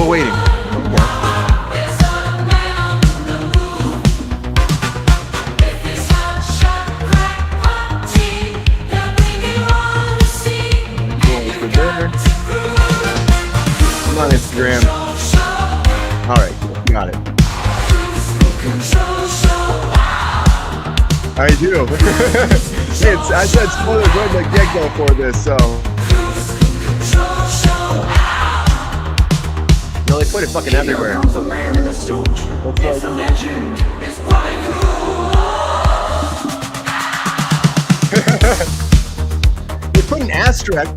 We're waiting. I'm on Instagram. All right, got it. I do. I said spoilers right from the get-go for this, so. No, they put it fucking everywhere. They put an asterisk.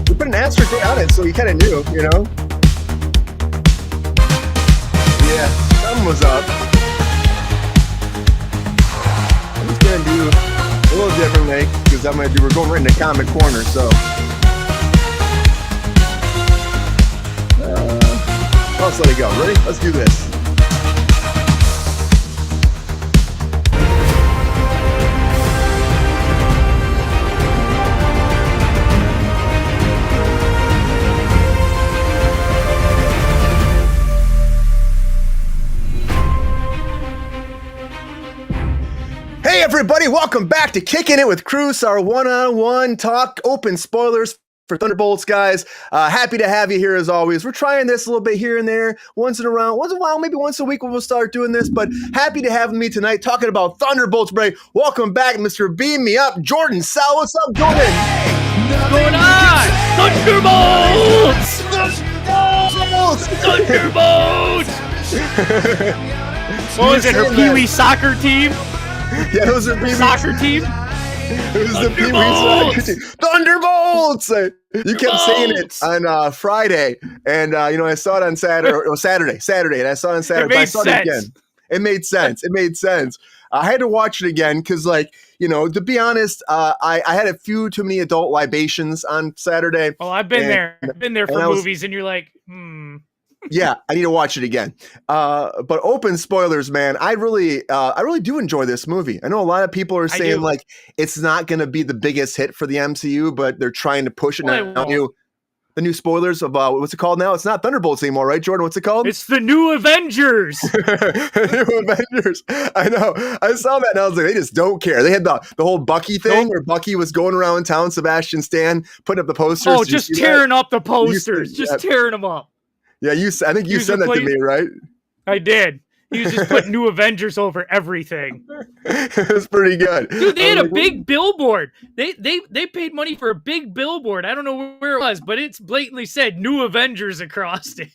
They put an asterisk on it, so you kind of knew, you know? Yeah, something was up. I'm just gonna do a little differently because we're going right into comic corner, so. Let's let it go. Ready? Let's do this. Hey everybody, welcome back to Kickin' It with Kruse, our one-on-one talk, open spoilers for Thunderbolts, guys. Happy to have you here as always. We're trying this a little bit here and there, once in a while, maybe once a week we'll start doing this, but happy to have me tonight talking about Thunderbolts, Bray. Welcome back, Mr. Beam Me Up, Jordan Sal. What's up, Jordan? What's going on? Thunderbolts! Thunderbolts! What was it, her Pee-wee soccer team? Yeah, it was her Pee-wee soccer team. It was the Pee-wee soccer team. Thunderbolts! You kept saying it on Friday, and I saw it on Saturday, or Saturday, and I saw it on Saturday, but I saw it again. It made sense. It made sense. I had to watch it again because, to be honest, I had a few too many adult libations on Saturday. Oh, I've been there. I've been there for movies, and you're like, Yeah, I need to watch it again. But open spoilers, man. I really do enjoy this movie. I know a lot of people are saying like it's not going to be the biggest hit for the MCU, but they're trying to push it now. The new spoilers of what's it called now? It's not Thunderbolts anymore, right, Jordan? What's it called? It's the new Avengers. New Avengers. I know. I saw that and I was like, they just don't care. They had the whole Bucky thing where Bucky was going around town, Sebastian Stan, putting up the posters. Oh, just tearing up the posters. Tearing them up. Yeah, I think you sent that to me, right? I did. He was just putting new Avengers over everything. It was pretty good. Dude, they had a big billboard. They paid money for a big billboard. I don't know where it was, but it's blatantly said new Avengers across it.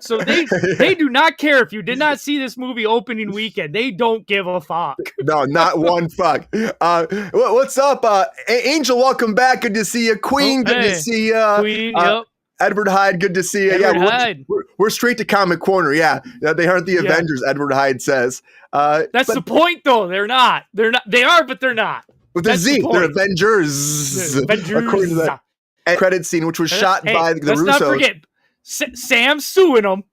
So they do not care if you did not see this movie opening weekend. They don't give a fuck. No, not one fuck. What's up? Angel, welcome back. Good to see you. Queen, good to see you. Queen, yep. Edward Hyde, good to see you. We're straight to comic corner. Yeah, they aren't the Avengers. Edward Hyde says. That's the point, though. They're not. They are, but they're not. With the Z, they're Avengers. According to that end credit scene, which was shot by the Russos. Let's not forget, Sam's suing them.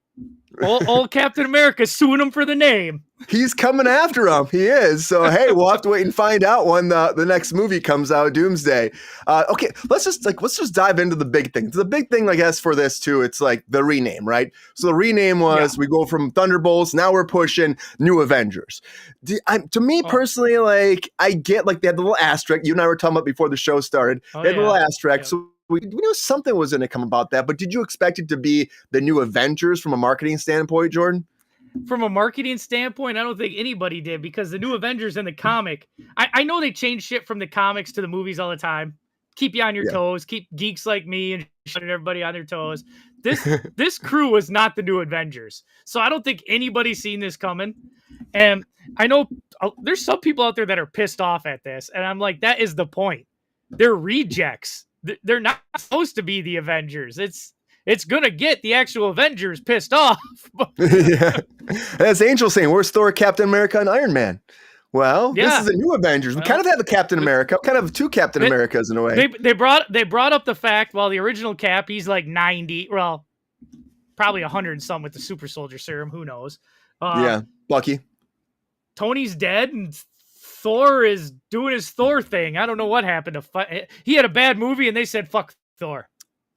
Old Captain America suing him for the name. He's coming after him. He is. So, hey, we'll have to wait and find out when the next movie comes out, Doomsday. Okay, let's just dive into the big thing. The big thing, I guess, for this too, it's like the rename, right? So the rename was we go from Thunderbolts, now we're pushing New Avengers. To me personally, like I get like they had the little asterisk. You and I were talking about before the show started. They had the little asterisk. So we knew something was going to come about that, but did you expect it to be the New Avengers from a marketing standpoint, Jordan? From a marketing standpoint, I don't think anybody did because the New Avengers in the comic, I know they change shit from the comics to the movies all the time. Keep you on your toes, keep geeks like me and everybody on their toes. This crew was not the New Avengers. So I don't think anybody's seen this coming. And I know there's some people out there that are pissed off at this. And I'm like, that is the point. They're rejects. They're not supposed to be the Avengers. It's going to get the actual Avengers pissed off. Yeah. As Angel saying, where's Thor, Captain America, and Iron Man? Well, this is a new Avengers. We kind of have a Captain America, kind of two Captain Americas in a way. They brought up the fact, while the original Cap, he's like 90, well, probably 100 and some with the super soldier serum, who knows. Bucky. Tony's dead, and Thor is doing his Thor thing. I don't know what happened to he had a bad movie, and they said, fuck Thor.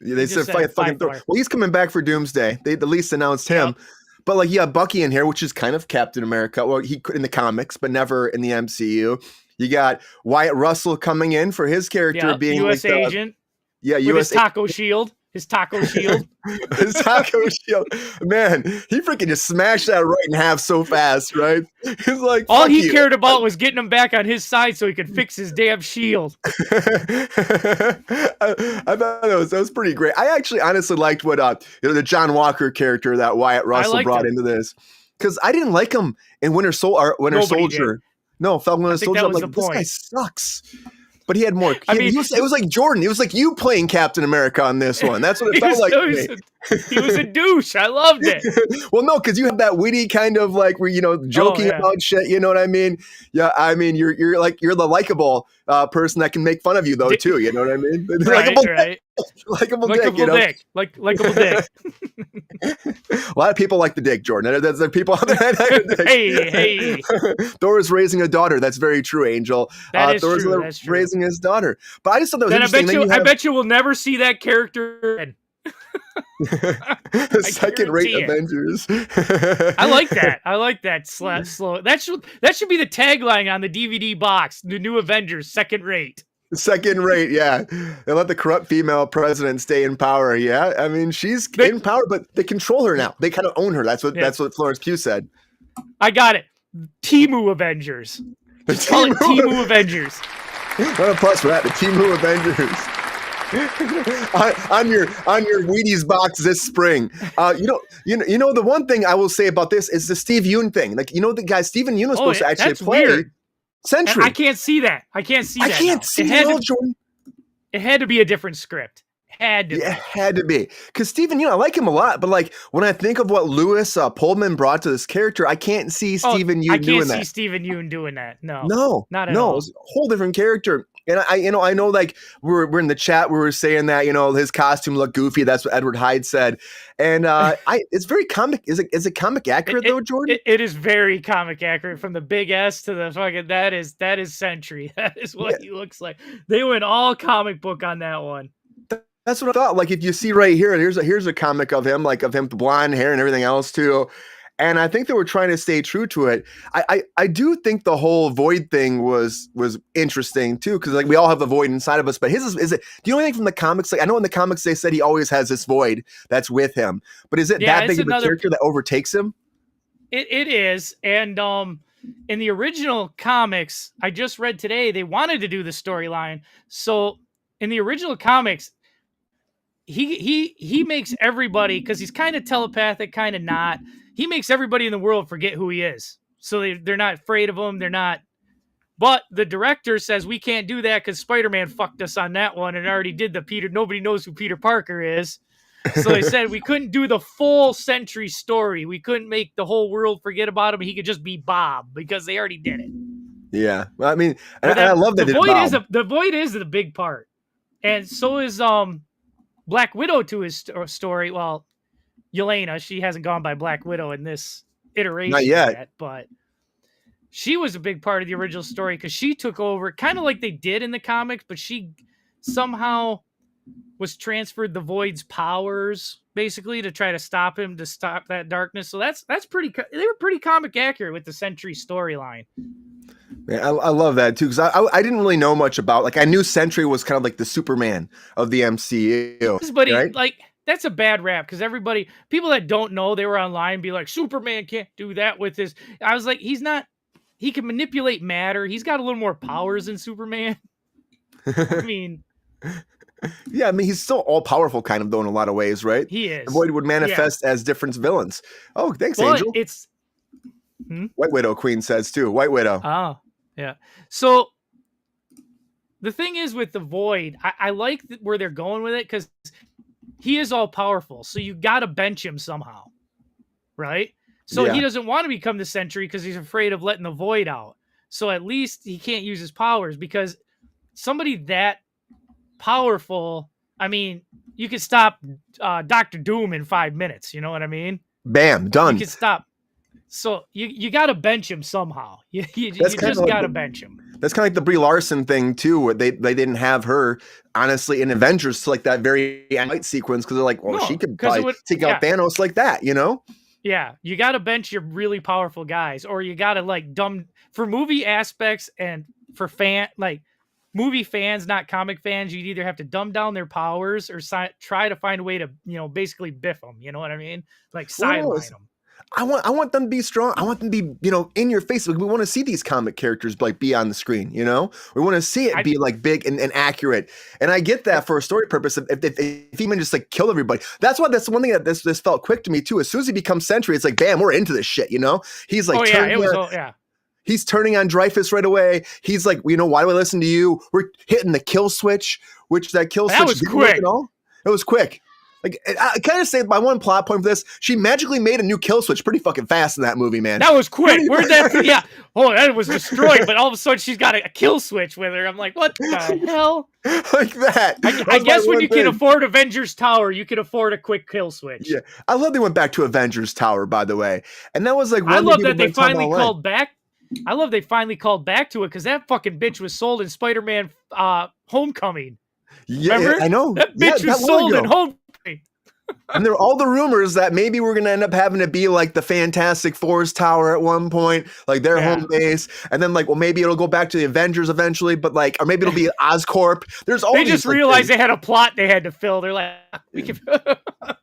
Yeah, they He just said fight fucking Thor. Thor. Well, he's coming back for Doomsday. They at least announced him. Yep. But like, yeah, Bucky in here, which is kind of Captain America. Well, he could in the comics, but never in the MCU. You got Wyatt Russell coming in for his character being U.S. like agent. Yeah, with U.S. his taco shield. His taco shield. His taco shield. Man, he freaking just smashed that right in half so fast, right? He's like, all he cared about was getting him back on his side so he could fix his damn shield. I thought that was pretty great. I actually honestly liked what the John Walker character that Wyatt Russell brought into this, because I didn't like him in Winter Soldier. Did. No, Falcon Winter Soldier. I'm like, this guy sucks. But he had more. It was like Jordan. It was like you playing Captain America on this one. That's what it felt like. He was a douche. I loved it. Well, no, because you have that witty kind of like where joking about shit. You know what I mean? Yeah, I mean you're the likable person that can make fun of you though too. You know what I mean? Right. Likeable dick. Likeable dick. A lot of people like the dick, Jordan. There's people out there that like the dick. Hey. Thor is raising a daughter. That's very true, Angel. That is Thor's true. That's true. raising his daughter. But I just thought that was interesting. I bet you we'll never see that character again. Second-rate Avengers. I like that. I like that. Slow. That should be the tagline on the DVD box. The new Avengers, second rate. Second rate, yeah. They let the corrupt female president stay in power. Yeah, I mean she's in power, but they control her now. They kind of own her. That's what Florence Pugh said. I got it. Timu Avengers. Call it Timu Avengers. What a plus for that. The Timu Avengers. on your Wheaties box this spring. The one thing I will say about this is the Steve Yeun thing. Like, the guy Steven Yeun was supposed to actually play weird. Sentry. I can't see that. I can't see it, Jordan. It had to be a different script. It had to be. Because Steven Yeun, I like him a lot, but like when I think of what Lewis Pullman brought to this character, I can't see Steven Yeun doing that. I can't see Steven Yeun doing that. No, not at all. No, it's a whole different character. And I know like we're in the chat, we were saying that, his costume looked goofy. That's what Edward Hyde said. And it's very comic. Is it comic accurate though, Jordan? It is very comic accurate from the big S to the fucking, that is Sentry. That is what he looks like. They went all comic book on that one. That's what I thought. Like if you see right here, here's a comic of him, like of him, the blonde hair and everything else too. And I think they were trying to stay true to it. I do think the whole Void thing was interesting too, because like we all have a Void inside of us. But his is it? Do you know anything from the comics? Like I know in the comics they said he always has this Void that's with him. But is it that big of a character that overtakes him? It is, and in the original comics, I just read today they wanted to do the storyline. So in the original comics, he makes everybody, because he's kind of telepathic, kind of not. He makes everybody in the world forget who he is. So they're not afraid of him. They're not. But the director says we can't do that because Spider-Man fucked us on that one and already did the Peter. Nobody knows who Peter Parker is. So they said we couldn't do the full Sentry story. We couldn't make the whole world forget about him. He could just be Bob because they already did it. Yeah. Well, I mean, and I love that the Void is the big part. And so is Black Widow to his story. Well, Yelena, she hasn't gone by Black Widow in this iteration Not yet, but she was a big part of the original story because she took over kind of like they did in the comics, but she somehow was transferred the Void's powers basically to try to stop him, to stop that darkness. So that's pretty. They were pretty comic accurate with the Sentry storyline. Man, I love that too, because I didn't really know much about, like I knew Sentry was kind of like the Superman of the MCU, but right? Like that's a bad rap because people that don't know, they were online be like, Superman can't do that with his. I was like, he's not. He can manipulate matter. He's got a little more powers than Superman. I mean, yeah, I mean he's still all powerful, kind of though in a lot of ways, right? He is. The Void would manifest as different villains. Oh, thanks, Angel. It's White Widow Queen says too. White Widow. Oh, yeah. So the thing is with the Void, I like where they're going with it because he is all powerful. So you got to bench him somehow, right? So he doesn't want to become the Sentry because he's afraid of letting the Void out. So at least he can't use his powers because somebody that powerful, I mean, you could stop Dr. Doom in 5 minutes. You know what I mean? Bam, done. You can stop. So you got to bench him somehow. You just got to bench him. That's kind of like the Brie Larson thing too, where they didn't have her honestly in Avengers to like that very fight sequence because they're like, well, she could probably take out Thanos like that, you know? Yeah, you got to bench your really powerful guys, or you got to like for movie aspects and for movie fans, not comic fans. You'd either have to dumb down their powers or try to find a way to basically biff them. You know what I mean? Like sideline them. I want them to be strong. I want them to be, in your face. We want to see these comic characters like be on the screen, We want to see it be like big and accurate. And I get that for a story purpose. If even just like kill everybody, that's one thing that this felt quick to me too. As soon as he becomes Sentry, it's like, bam, we're into this shit, He's like, he's turning on Dreyfus right away. He's like, why do I listen to you? We're hitting the kill switch, that was quick. It was quick. Like, I kind of say my one plot point for this, she magically made a new kill switch pretty fucking fast in that movie, man. That was quick. Where'd that? Yeah. Oh, that was destroyed. But all of a sudden, she's got a kill switch with her. I'm like, what the hell? Like that. I guess when you can afford Avengers Tower, you can afford a quick kill switch. Yeah. I love they went back to Avengers Tower, by the way. And that was like, I love that they finally called back. I love they finally called back to it because that fucking bitch was sold in Spider-Man Homecoming. Yeah, remember? I know. That bitch was sold in Homecoming. And there were all the rumors that maybe we're going to end up having to be like the Fantastic Four's tower at one point, like their home base. And then like, well, maybe it'll go back to the Avengers eventually, but like, or maybe it'll be Oscorp. There's all they just realized they had a plot they had to fill. They're like, we can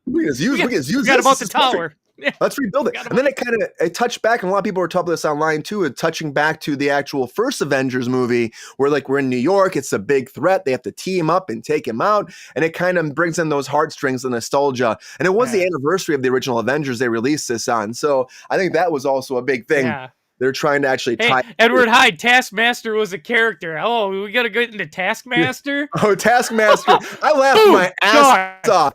use forgot about the tower. Yeah. Let's rebuild it. And then it touched back, and a lot of people were talking about this online too, touching back to the actual first Avengers movie where like we're in New York, it's a big threat. They have to team up and take him out. And it kind of brings in those heartstrings and nostalgia. And it was the anniversary of the original Avengers they released this on. So I think that was also a big thing. Yeah. They're trying to actually tie. Edward Hyde, Taskmaster was a character. Oh, we got to go into Taskmaster? Oh, Taskmaster. I laughed my ass off.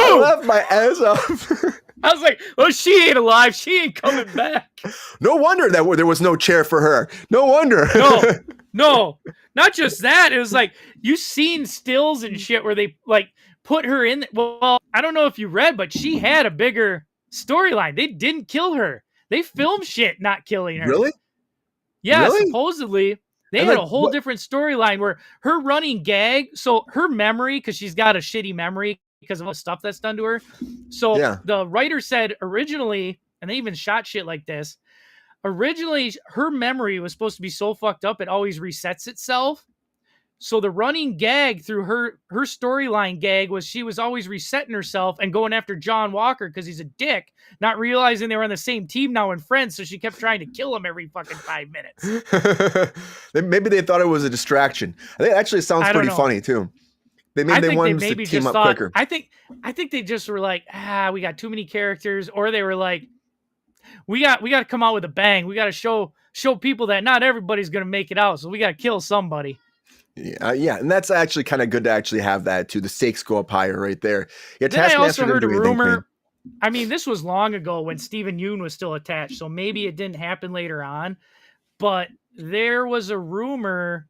I laughed my ass off. I was like, well, she ain't alive. She ain't coming back. No wonder that there was no chair for her. No wonder. No. Not just that. It was like, you seen stills and shit where they like put her in. Well, I don't know if you read, but she had a bigger storyline. They didn't kill her. They filmed shit not killing her. Really? Yeah, really? Supposedly. They had a whole different storyline where her running gag, so her memory, because she's got a shitty memory because of all the stuff that's done to her. So the writer said originally, and they even shot shit like this, originally her memory was supposed to be so fucked up it always resets itself. So the running gag through her storyline gag was she was always resetting herself and going after John Walker because he's a dick, not realizing they were on the same team now and friends, so she kept trying to kill him every fucking 5 minutes. Maybe they thought it was a distraction. I think it actually sounds pretty funny too. They wanted to team up quicker. I think they just were like, we got too many characters, or they were like, we got to come out with a bang. We got to show people that not everybody's gonna make it out, so we got to kill somebody. Yeah, and that's actually kind of good to actually have that too. The stakes go up higher right there. Yeah, then I also heard a rumor. I mean, this was long ago when Stephen Yeun was still attached, so maybe it didn't happen later on. But there was a rumor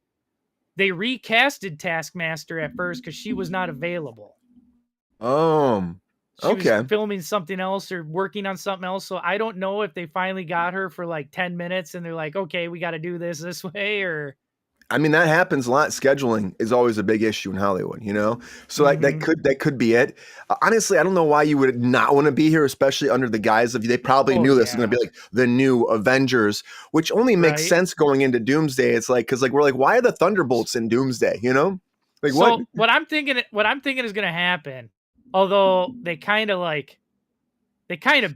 they recasted Taskmaster at first because she was not available. She was filming something else or working on something else. So I don't know if they finally got her for like 10 minutes and they're like, okay, we got to do this way, or. I mean, that happens a lot. Scheduling is always a big issue in Hollywood, So that could be it. Honestly, I don't know why you would not want to be here, especially under the guise of they probably knew this was going to be like the new Avengers, which only makes sense going into Doomsday. It's like because we're like, why are the Thunderbolts in Doomsday? Like so what I'm thinking is going to happen. Although they kind of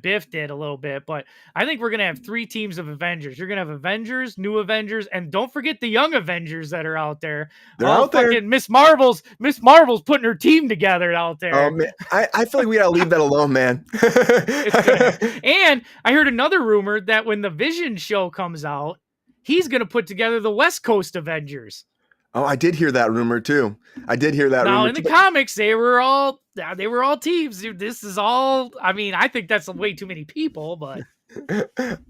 biffed it a little bit, but I think we're going to have 3 teams of Avengers. You're going to have Avengers, New Avengers, and don't forget the young Avengers that are out there. They're out there. Miss Marvel's putting her team together out there. Oh, man. I feel like we got to leave that alone, man. And I heard another rumor that when the Vision show comes out, he's going to put together the West Coast Avengers. Oh, I did hear that rumor too. Now, in the comics, they were all teams. This is all. I mean, I think that's way too many people, but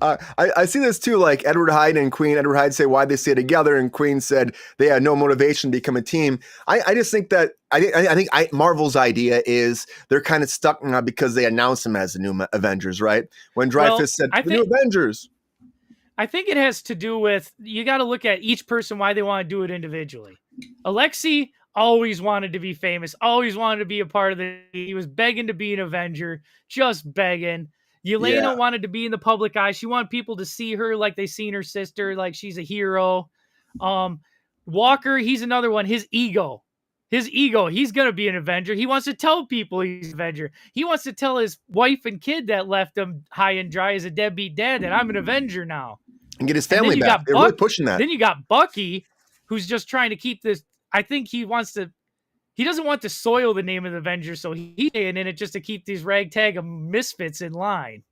I see this too. Like Edward Hyde and Queen. Edward Hyde say why they stay together, and Queen said they had no motivation to become a team. I just think that I think Marvel's idea is they're kind of stuck now because they announced them as the new Avengers, right? When Dreyfus said the new Avengers. I think it has to do with, you got to look at each person, why they want to do it individually. Alexei always wanted to be famous, always wanted to be a part of he was begging to be an Avenger, just begging. Yelena wanted to be in the public eye. She wanted people to see her like they seen her sister, like she's a hero. Walker, he's another one. His ego. He's going to be an Avenger. He wants to tell people he's an Avenger. He wants to tell his wife and kid that left him high and dry as a deadbeat dad that I'm an Avenger now. And get his family back. They're really pushing that. Then you got Bucky, who's just trying to keep this. I think he doesn't want to soil the name of the Avengers, so he's in it just to keep these ragtag of misfits in line.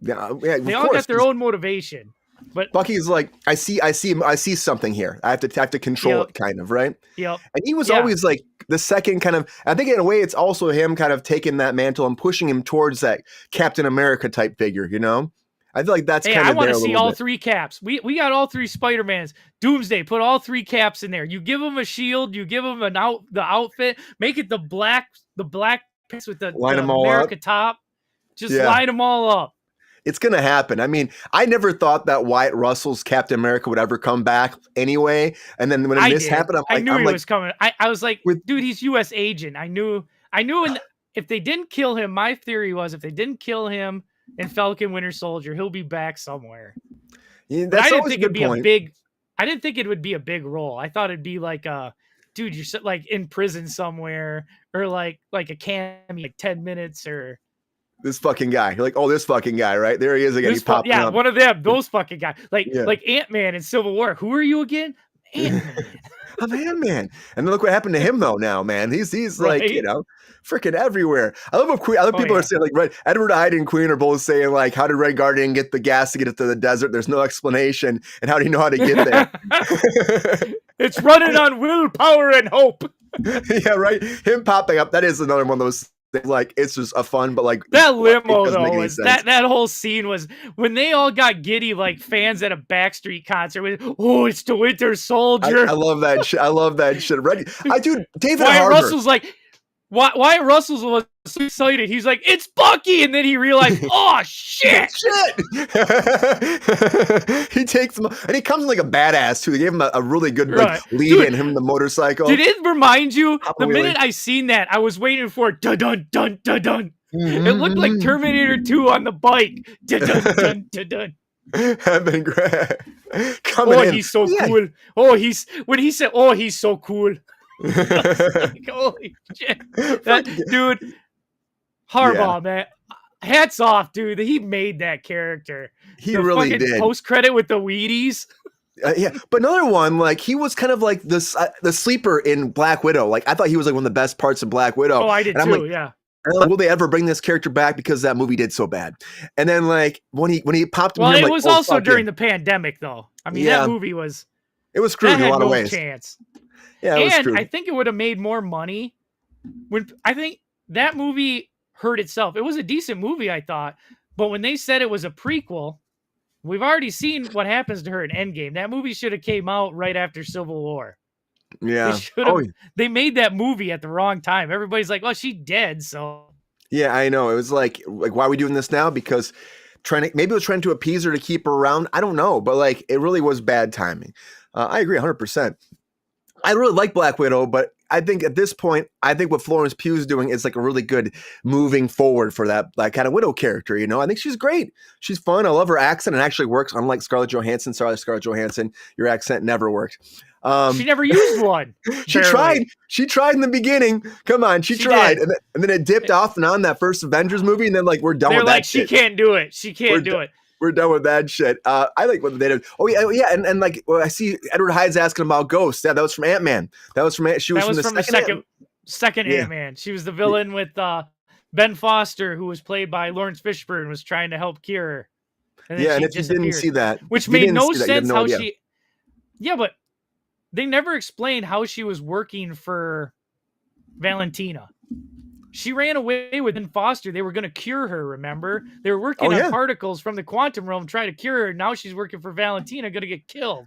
Yeah, they all got their own motivation. But Bucky's like, I see something here. I have to control it, kind of, right? Yep. And he was always like the second kind of. I think in a way, it's also him kind of taking that mantle and pushing him towards that Captain America type figure. You know, I feel like that's kind of. I want to see all three caps. We got all three Spider-Mans. Doomsday, put all three caps in there. You give him a shield. You give him the outfit. Make it the black pants with the America top. Just line them all up. It's going to happen. I mean, I never thought that Wyatt Russell's Captain America would ever come back anyway. And then when this happened, I knew he was coming. I was like, dude, he's U.S. agent. I knew. If they didn't kill him, my theory was if they didn't kill him in Falcon Winter Soldier, he'll be back somewhere. Yeah, that's always a good point. I didn't think it would be a big role. I thought it'd be like dude, you're like in prison somewhere, or like a cameo, like 10 minutes or. This fucking guy. You're like, oh, this fucking guy, right? There he is again. He's popping up. One of them. Those fucking guys. Like Ant-Man in Civil War. Who are you again? Ant-Man. I'm Ant-Man. And then look what happened to him, though, now, man. He's right? Like, freaking everywhere. I love what other people are saying, like, Edward Hyde and Queen are both saying, like, how did Red Guardian get the gas to get it to the desert? There's no explanation. And how do you know how to get there? It's running on willpower and hope. Yeah, right? Him popping up. That is another one of those. Like, it's just a fun, but like that limo though was that whole scene was when they all got giddy like fans at a Backstreet concert with, oh, it's the Winter Soldier. I love that shit. I love that shit. David Wyatt Harbour. Russell's like, Wyatt Russell was so excited. He's like, it's Bucky, and then he realized, oh shit. He takes him, and he comes in like a badass too. They gave him a really good lead in him in the motorcycle. Did it remind you? The minute I seen that, I was waiting for dun dun dun dun dun. Mm-hmm. It looked like Terminator 2 on the bike. Dun dun dun dun dun. That'd been great. He's so cool. Oh, when he said, oh, he's so cool. Like, holy shit. Dude, Harbaugh, man. Hats off, dude. He made that character. He really did. Post-credit with the Wheaties. But another one, like, he was kind of like the sleeper in Black Widow. Like, I thought he was like one of the best parts of Black Widow. Oh, I did too, yeah. And like, will they ever bring this character back because that movie did so bad? And then like when he popped in, it was also during the pandemic, though. I mean, that movie was screwed in a lot of ways. Chance. Yeah, it was screwed. I think it would have made more money. I think that movie hurt itself. It was a decent movie, I thought, but when they said it was a prequel, we've already seen what happens to her in Endgame. That movie should have came out right after Civil War. Yeah, they made that movie at the wrong time. Everybody's like, "Well, she's dead." So yeah, I know. It was like why are we doing this now? Because maybe it was trying to appease her to keep her around. I don't know, but like it really was bad timing. I agree 100%. I really like Black Widow, but I think at this point, what Florence Pugh is doing is like a really good moving forward for that kind of Widow character. You know, I think she's great. She's fun. I love her accent. It actually works. Unlike Scarlett Johansson. Sorry, Scarlett Johansson, your accent never worked. She never used one. She tried. She tried in the begining. Come on, she tried, and then it dipped off and on that first Avengers movie, and then like we're done with that shit. She can't do it. She can't do it. We're done with that shit. I like what they did. Oh yeah, and like I see Edward Hyde's asking about Ghost. Yeah, that was from Ant-Man. She was from the second Ant-Man. She was the villain with Ben Foster, who was played by Lawrence Fishburne, was trying to help cure her. And if you didn't see that, which made no sense how she. Yeah, but they never explained how she was working for Valentina. She ran away with Ben Foster. They were going to cure her, remember? They were working on particles from the quantum realm trying to cure her. Now she's working for Valentina, going to get killed.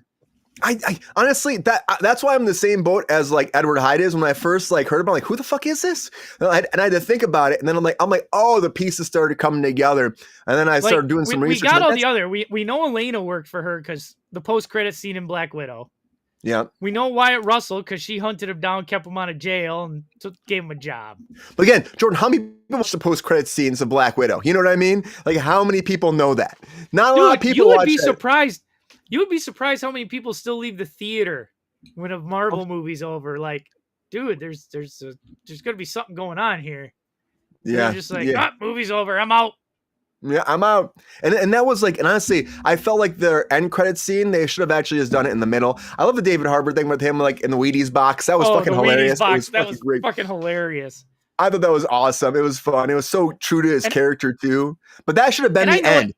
I honestly that's why I'm in the same boat as like Edward Hyde is. When I first like heard about, like, who the fuck is this? And I had to think about it, and then I'm like, oh, the pieces started coming together, and then I Like, started doing some we research. got Like, all the other. We know Elena worked for her because the post-credit scene in Black Widow. yeah. We know Wyatt Russell because she hunted him down, kept him out of jail, and gave him a job. But again, Jordan, how many people watch the post-credit scenes of Black Widow? You know what I mean? Like, how many people know that? Not a lot of people you would watch be that. surprised. You would be surprised how many people still leave the theater when a Marvel movie's over. Like, dude, there's gonna be something going on here. Yeah, they're just like, movie's over, I'm out. Yeah, I'm out. And that was like, and honestly, I felt like their end credit scene, they should have actually just done it in the middle. I love the David Harbour thing with him, like in the Wheaties box. That was fucking hilarious. That was great. Fucking hilarious. I thought that was awesome. It was fun. It was so true to his character too. But that should have been the end.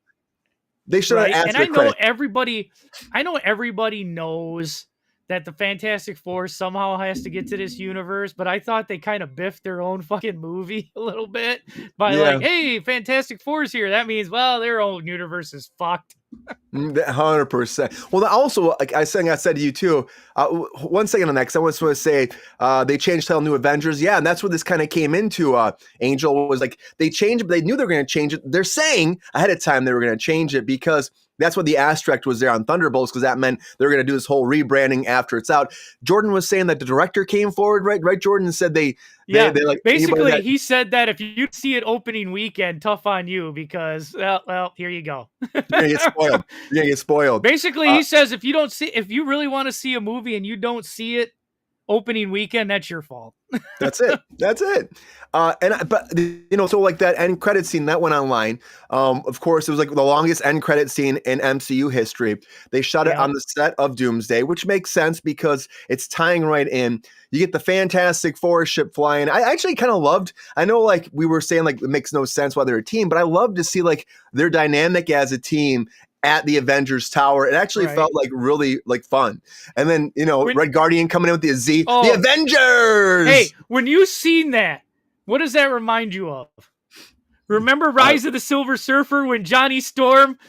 They should have asked for credit. I know everybody knows that the Fantastic Four somehow has to get to this universe, but I thought they kind of biffed their own fucking movie a little bit by like, hey, Fantastic Four's here. That means, well, their own universe is fucked. 100%. Well, also, like I said to you too, 1 second on that, because I was supposed to say they changed title New Avengers. Yeah, and that's where this kind of came into. Angel was like, they changed it, but they knew they were going to change it. They're saying ahead of time they were going to change it because that's what the asterisk was there on Thunderbolts, because that meant they were going to do this whole rebranding after it's out. Jordan was saying that the director came forward, right? Jordan said they like, basically he said that if you see it opening weekend, tough on you because well, here you go. You're gonna get spoiled. Basically, he says if you really want to see a movie and you don't see it opening weekend, that's your fault. That's it. So like that end credit scene that went online. Of course, it was like the longest end credit scene in MCU history. They shot it on the set of Doomsday, which makes sense because it's tying right in. You get the Fantastic Four ship flying. I actually kind of loved. I know, like we were saying, like it makes no sense why they're a team, but I love to see like their dynamic as a team at the Avengers Tower. It actually felt like really like fun. And then, Red Guardian coming in with the Z, the Avengers. Hey, when you seen that, what does that remind you of? Remember Rise of the Silver Surfer when Johnny Storm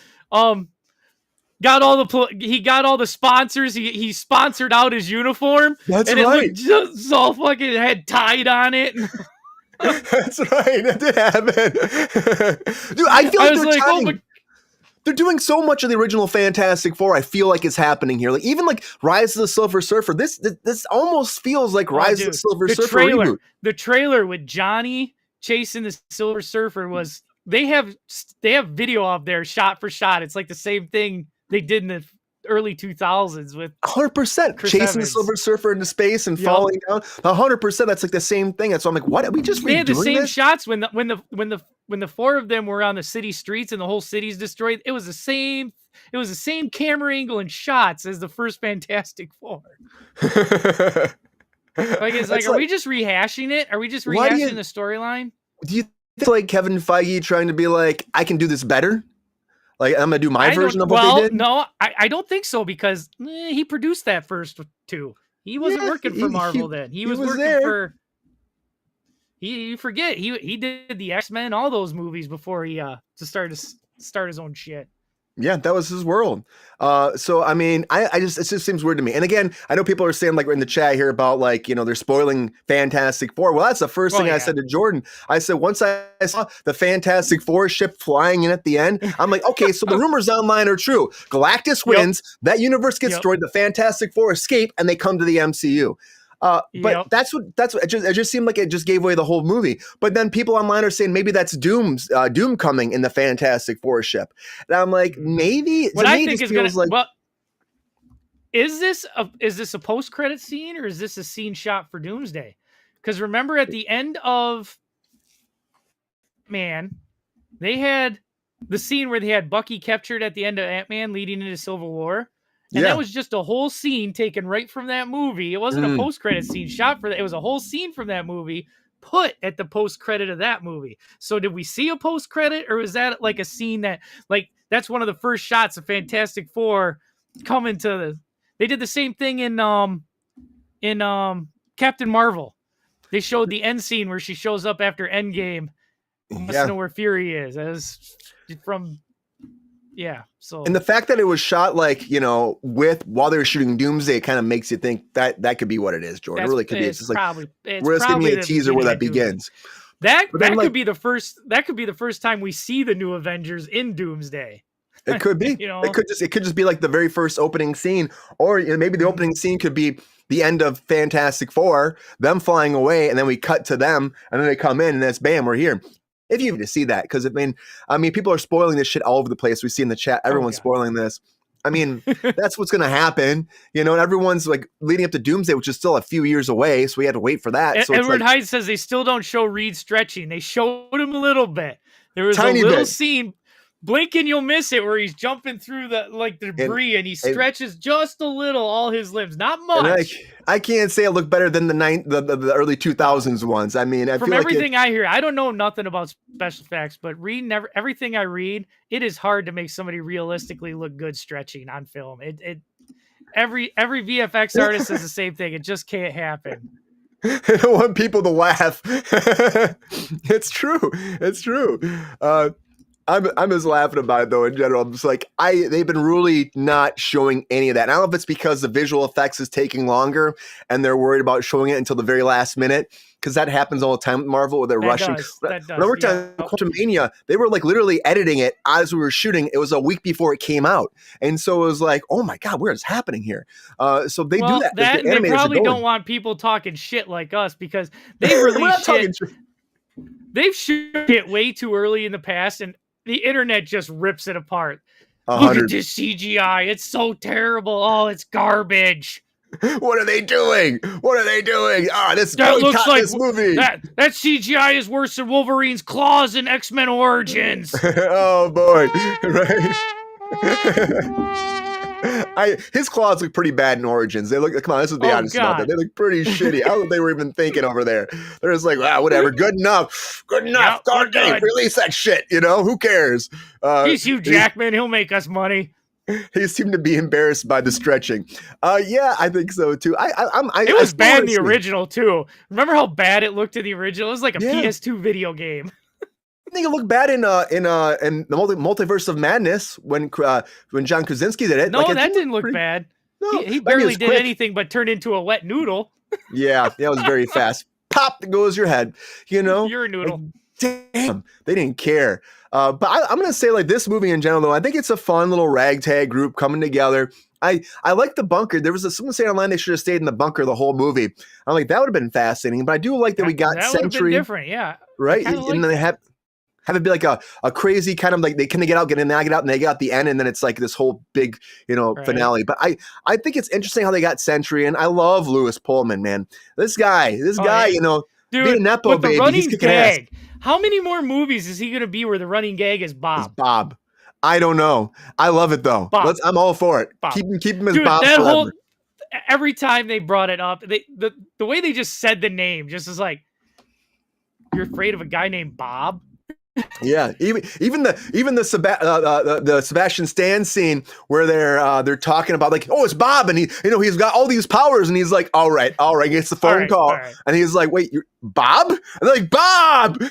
got all the sponsors. He sponsored out his uniform. That's and right. It just all fucking had tied on it. That's right. That did happen. Dude, I feel like they're doing so much of the original Fantastic Four. I feel like it's happening here. Like even like Rise of the Silver Surfer. This almost feels like Rise of the Silver Surfer reboot. The trailer with Johnny chasing the Silver Surfer was. They have video of there shot for shot. It's like the same thing they did in the early 2000s with 100% chasing the Silver Surfer into space and falling down. 100%. That's like the same thing. And so I'm like, what? Are we just redoing this? They had the same shots when the four of them were on the city streets and the whole city's destroyed. It was the same. It was the same camera angle and shots as the first Fantastic Four. Are we just rehashing it? Are we just rehashing the storyline? Do you think it's like Kevin Feige trying to be like, I can do this better? Like, I'm going to do my version of what they did? No, I don't think so because he produced that first two. He wasn't working for Marvel then. He was working there. For... You forget, he did the X-Men, all those movies before he to start his own shit. Yeah, that was his world. So I mean, it just seems weird to me. And again, I know people are saying like in the chat here about like, they're spoiling Fantastic Four. Well, that's the first thing I said to Jordan. I said, once I saw the Fantastic Four ship flying in at the end, I'm like, okay, so the rumors online are true. Galactus wins, that universe gets destroyed, the Fantastic Four escape, and they come to the MCU. But that's what it just seemed like it just gave away the whole movie. But then people online are saying maybe that's Doom coming in the Fantastic Four ship, and I'm like, maybe. What I think is going to well, is this a post credit scene or is this a scene shot for Doomsday? Because remember at the end of Man, they had the scene where they had Bucky captured at the end of Ant-Man leading into Civil War. And that was just a whole scene taken right from that movie. It wasn't a post-credit scene shot for that. It was a whole scene from that movie put at the post-credit of that movie. So did we see a post-credit or was that like a scene that like that's one of the first shots of Fantastic Four coming to the... They did the same thing in Captain Marvel. They showed the end scene where she shows up after Endgame. Must know where Fury is. As from... Yeah. So And the fact that it was shot like, while they were shooting Doomsday kind of makes you think that could be what it is, Jordan. It really could be. It's just like we're just giving you a teaser where that begins. That could be the first time we see the new Avengers in Doomsday. It could be. It could just be like the very first opening scene, or maybe the opening scene could be the end of Fantastic Four, them flying away, and then we cut to them, and then they come in, and that's bam, we're here. If you need to see that, because I mean, people are spoiling this shit all over the place. We see in the chat, everyone's spoiling this. I mean, that's what's going to happen, and everyone's like leading up to Doomsday, which is still a few years away, so we had to wait for that. So Edward Hyde says they still don't show Reed stretching. They showed him a little bit. There was a little scene. Blink and you'll miss it where he's jumping through the debris and he stretches just a little all his limbs, not much. I can't say it looked better than the early 2000s ones. I mean, from everything I hear, I don't know nothing about special effects, but everything I read, it is hard to make somebody realistically look good stretching on film. Every VFX artist says the same thing. It just can't happen. I don't want people to laugh. It's true. It's true. I'm just laughing about it though in general. I'm just like, they've been really not showing any of that. And I don't know if it's because the visual effects is taking longer and they're worried about showing it until the very last minute, because that happens all the time with Marvel where they're rushing. When I worked on Quantumania, they were like literally editing it as we were shooting. It was a week before it came out. And so it was like, oh my God, what is happening here? So they do that. They probably don't want people talking shit like us, because they release shit. They've shot it way too early in the past, and the internet just rips it apart. 100. Look at this CGI. It's so terrible. Oh, it's garbage. What are they doing? This looks like this movie. That CGI is worse than Wolverine's claws in X-Men Origins. Oh boy. Right. His claws look pretty bad in Origins. They look, come on, let's just be honest about that. They look pretty shitty. I don't know what they were even thinking over there. They're just like, whatever, good enough. Yep, God damn, release that shit, who cares? He's Hugh Jackman, he'll make us money. He seemed to be embarrassed by the stretching. Yeah, I think so too. It was bad in the original too. Remember how bad it looked in the original? It was like a PS2 video game. I think it looked bad in the Multiverse of Madness when John Krasinski did it. No, that didn't look bad. No, he barely did anything but turn into a wet noodle. Yeah, that was very fast. Pop, goes your head. You're a noodle. Like, damn, they didn't care. But I'm gonna say, like, this movie in general, though, I think it's a fun little ragtag group coming together. I like the bunker. There was someone saying online they should have stayed in the bunker the whole movie. I'm like, that would have been fascinating. But I do like that we got that Sentry. Different, yeah. Right, and then they have it be like a crazy kind of like they get out, get in, get out, and they get out the end, and then it's like this whole big finale. But I think it's interesting how they got Sentry, and I love Lewis Pullman, man. This guy, Dude, being a nepo baby, he's kicking ass. How many more movies is he going to be where the running gag is Bob? It's Bob. I don't know. I love it though. I'm all for it. Bob. Keep him as Bob forever. Every time they brought it up, the way they just said the name just is like, you're afraid of a guy named Bob? Yeah, even the Sebastian Stan scene where they're talking about like, oh, it's Bob, and he's got all these powers, and he's like, all right, he gets the phone call, and he's like, wait, you're Bob? And they're like, Bob.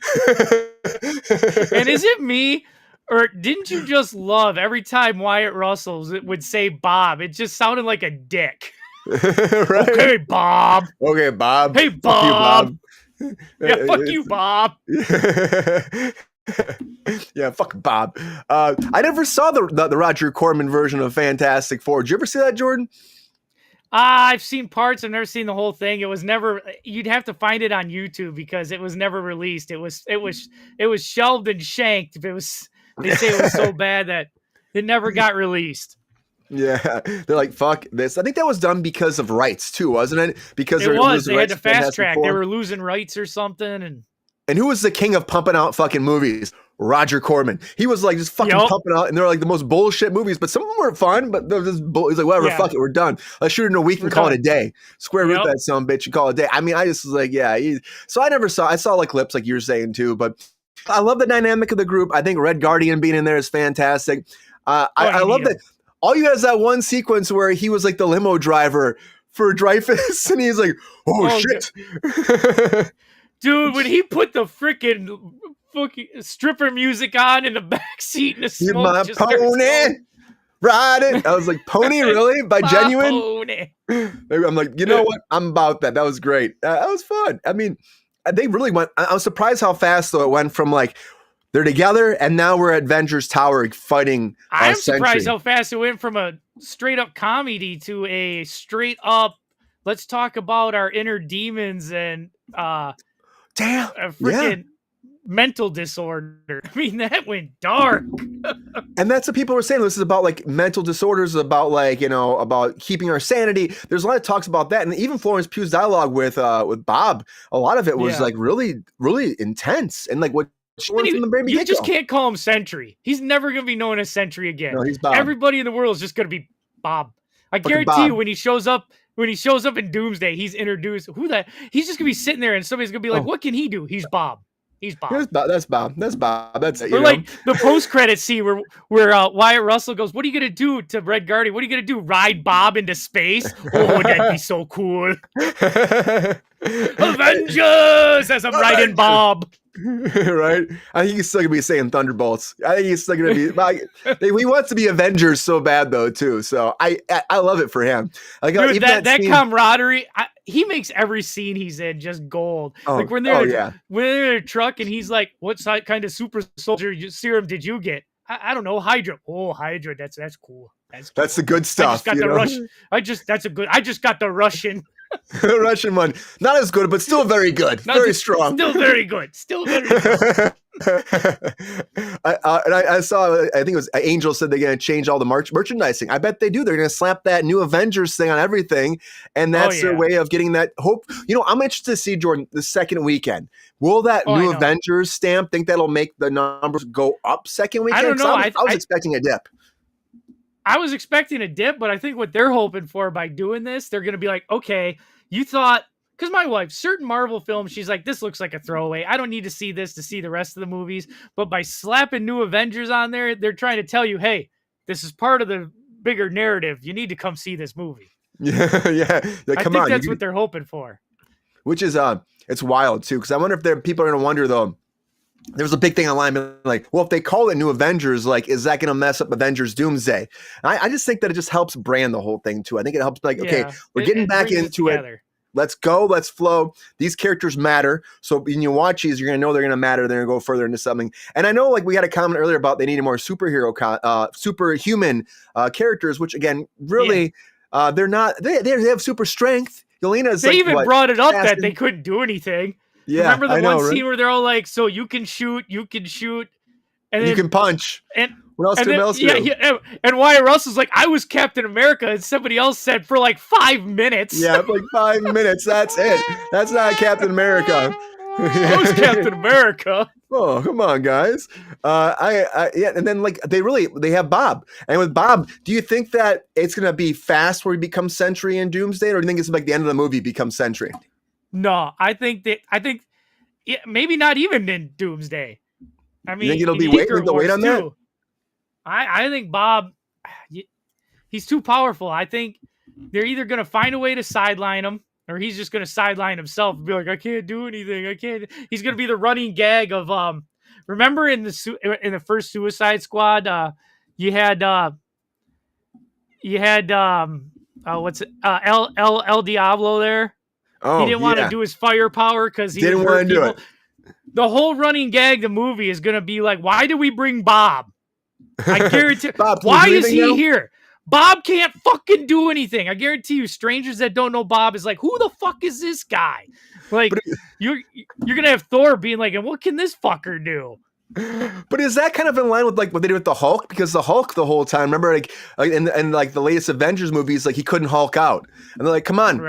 And is it me, or didn't you just love every time Wyatt Russell would say Bob? It just sounded like a dick. Right? Okay, Bob. Okay, Bob. Hey, Bob. Yeah, fuck you, Bob. Yeah, fuck Bob. I never saw the Roger Corman version of Fantastic Four. Did you ever see that, Jordan? I've seen parts. I've never seen the whole thing. It was never. You'd have to find it on YouTube because it was never released. It was shelved and shanked. They say it was so bad that it never got released. Yeah, they're like, fuck this. I think that was done because of rights too, wasn't it? Because they had to fast track. They were losing rights or something, and who was the king of pumping out fucking movies? Roger Corman. He was like just fucking pumping out, and they're like the most bullshit movies, but some of them were fun, but they're just he's like, whatever, fuck it, we're done. Let's shoot it in a week and call it a day. Square root that son bitch and call it a day. I mean, I just was like, so I saw like clips like you're saying too, but I love the dynamic of the group. I think Red Guardian being in there is fantastic. I love that. All you had is that one sequence where he was like the limo driver for Dreyfus, and he's like, oh shit. Dude, when he put the freaking fucking stripper music on in the back seat and the You're smoke my just starts pony. going. Ride it. I was like, pony, really? By My Genuine? pony. I'm like, you know what? I'm about that. That was great. That was fun. I mean, they really went. I was surprised how fast though it went from like they're together and now we're at Avengers Tower fighting. I'm Sentry. surprised how fast it went from a straight up comedy to a straight up. Let's talk about our inner demons and Damn, a freaking mental disorder. I mean, that went dark. And that's what people were saying. This is about like mental disorders, about like, you know, about keeping our sanity. There's a lot of talks about that. And even Florence Pugh's dialogue with Bob, a lot of it was like really, really intense. And like what she learned from the baby You just can't call him Sentry. He's never going to be known as Sentry again. No, he's Bob. Everybody in the world is just going to be Bob. I guarantee you when he shows up in Doomsday, he's introduced. He's just going to be sitting there and somebody's going to be like, what can he do? He's Bob. He's Bob. That's Bob. That's Bob. That's it. Or like the post-credit scene where Wyatt Russell goes, "What are you gonna do to Red Guardian? What are you gonna do? Ride Bob into space? Oh, that'd be so cool." Avengers as I'm riding Bob. Right? I think he's still gonna be saying Thunderbolts. I think he's still gonna be. He wants to be Avengers so bad though too. So I love it for him. Like dude, that camaraderie. He makes every scene he's in just gold. Like when they're in a truck and he's like, "What kind of super soldier serum did you get?" I don't know, Hydra. Oh, Hydra. That's cool. That's the good stuff. I just got the Russian. I just got the Russian. The Russian one, not as good, but still very good, very strong. Still very good. Still very good. I saw. I think it was Angel said they're going to change all the merchandising. I bet they do. They're going to slap that new Avengers thing on everything, and that's their way of getting that hope. You know, I'm interested to see, Jordan, the second weekend. Will that new Avengers stamp think that'll make the numbers go up second weekend? I don't know. I was expecting a dip. I was expecting a dip, but I think what they're hoping for by doing this, they're going to be like, okay, you thought, because my wife, certain Marvel films, she's like, this looks like a throwaway. I don't need to see this to see the rest of the movies. But by slapping new Avengers on there, they're trying to tell you, hey, this is part of the bigger narrative. You need to come see this movie. Yeah. I think that's what they're hoping for. Which is, it's wild too, because I wonder if people are going to wonder though. There was a big thing online, like, well, if they call it New Avengers, like, is that going to mess up Avengers Doomsday? I just think that it just helps brand the whole thing too. I think it helps, like, okay, we're getting back into it. Let's go. Let's flow. These characters matter. So when you watch these, you're going to know they're going to matter. They're going to go further into something. And I know, like, we had a comment earlier about they needed more superhuman characters, which again, really, they're not. They have super strength. Yelena's they even brought it up that they couldn't do anything. Yeah, remember the one scene where they're all like, "So you can shoot, and you can punch." And what else do? Yeah, and Wyatt Russell's like, "I was Captain America," and somebody else said for like 5 minutes. Yeah, like 5 minutes. That's it. That's not Captain America. I was Captain America. Oh, come on, guys. And then like they have Bob. And with Bob, do you think that it's gonna be fast where he becomes Sentry in Doomsday, or do you think it's like the end of the movie becomes Sentry? No, I think maybe not even in Doomsday. I mean, you think it'll be wait on that? I think Bob, he's too powerful. I think they're either going to find a way to sideline him, or he's just going to sideline himself and be like, I can't do anything. I can't. He's going to be the running gag of remember in the first Suicide Squad, you had what's it? El Diablo there. Oh, he didn't want to do his firepower because he didn't want to do it. The whole running gag, the movie is going to be like, why did we bring Bob? I guarantee. Bob, why is he here? Bob can't fucking do anything. I guarantee you, strangers that don't know Bob is like, who the fuck is this guy? Like, you're gonna have Thor being like, and what can this fucker do? But is that kind of in line with like what they did with the Hulk? Because the Hulk the whole time, remember, like in like the latest Avengers movies, like he couldn't Hulk out, and they're like, come on,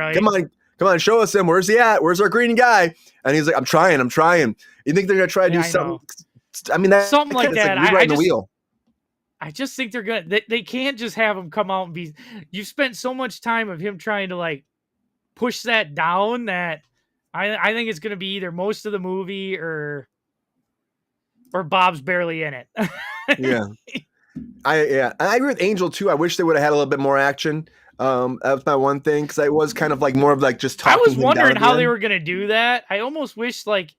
show us him. Where's he at? Where's our green guy? And he's like, I'm trying. You think they're gonna try to do something? I mean, that's something like that. Like rewriting the wheel. I just think they're gonna. They can't just have him come out and be. You've spent so much time of him trying to like push that down that I think it's gonna be either most of the movie or Bob's barely in it. Yeah. I agree with Angel too. I wish they would have had a little bit more action. That was my one thing because I was kind of like more of like just I talking. was him down wondering at the how they end. were gonna do that. I almost wish like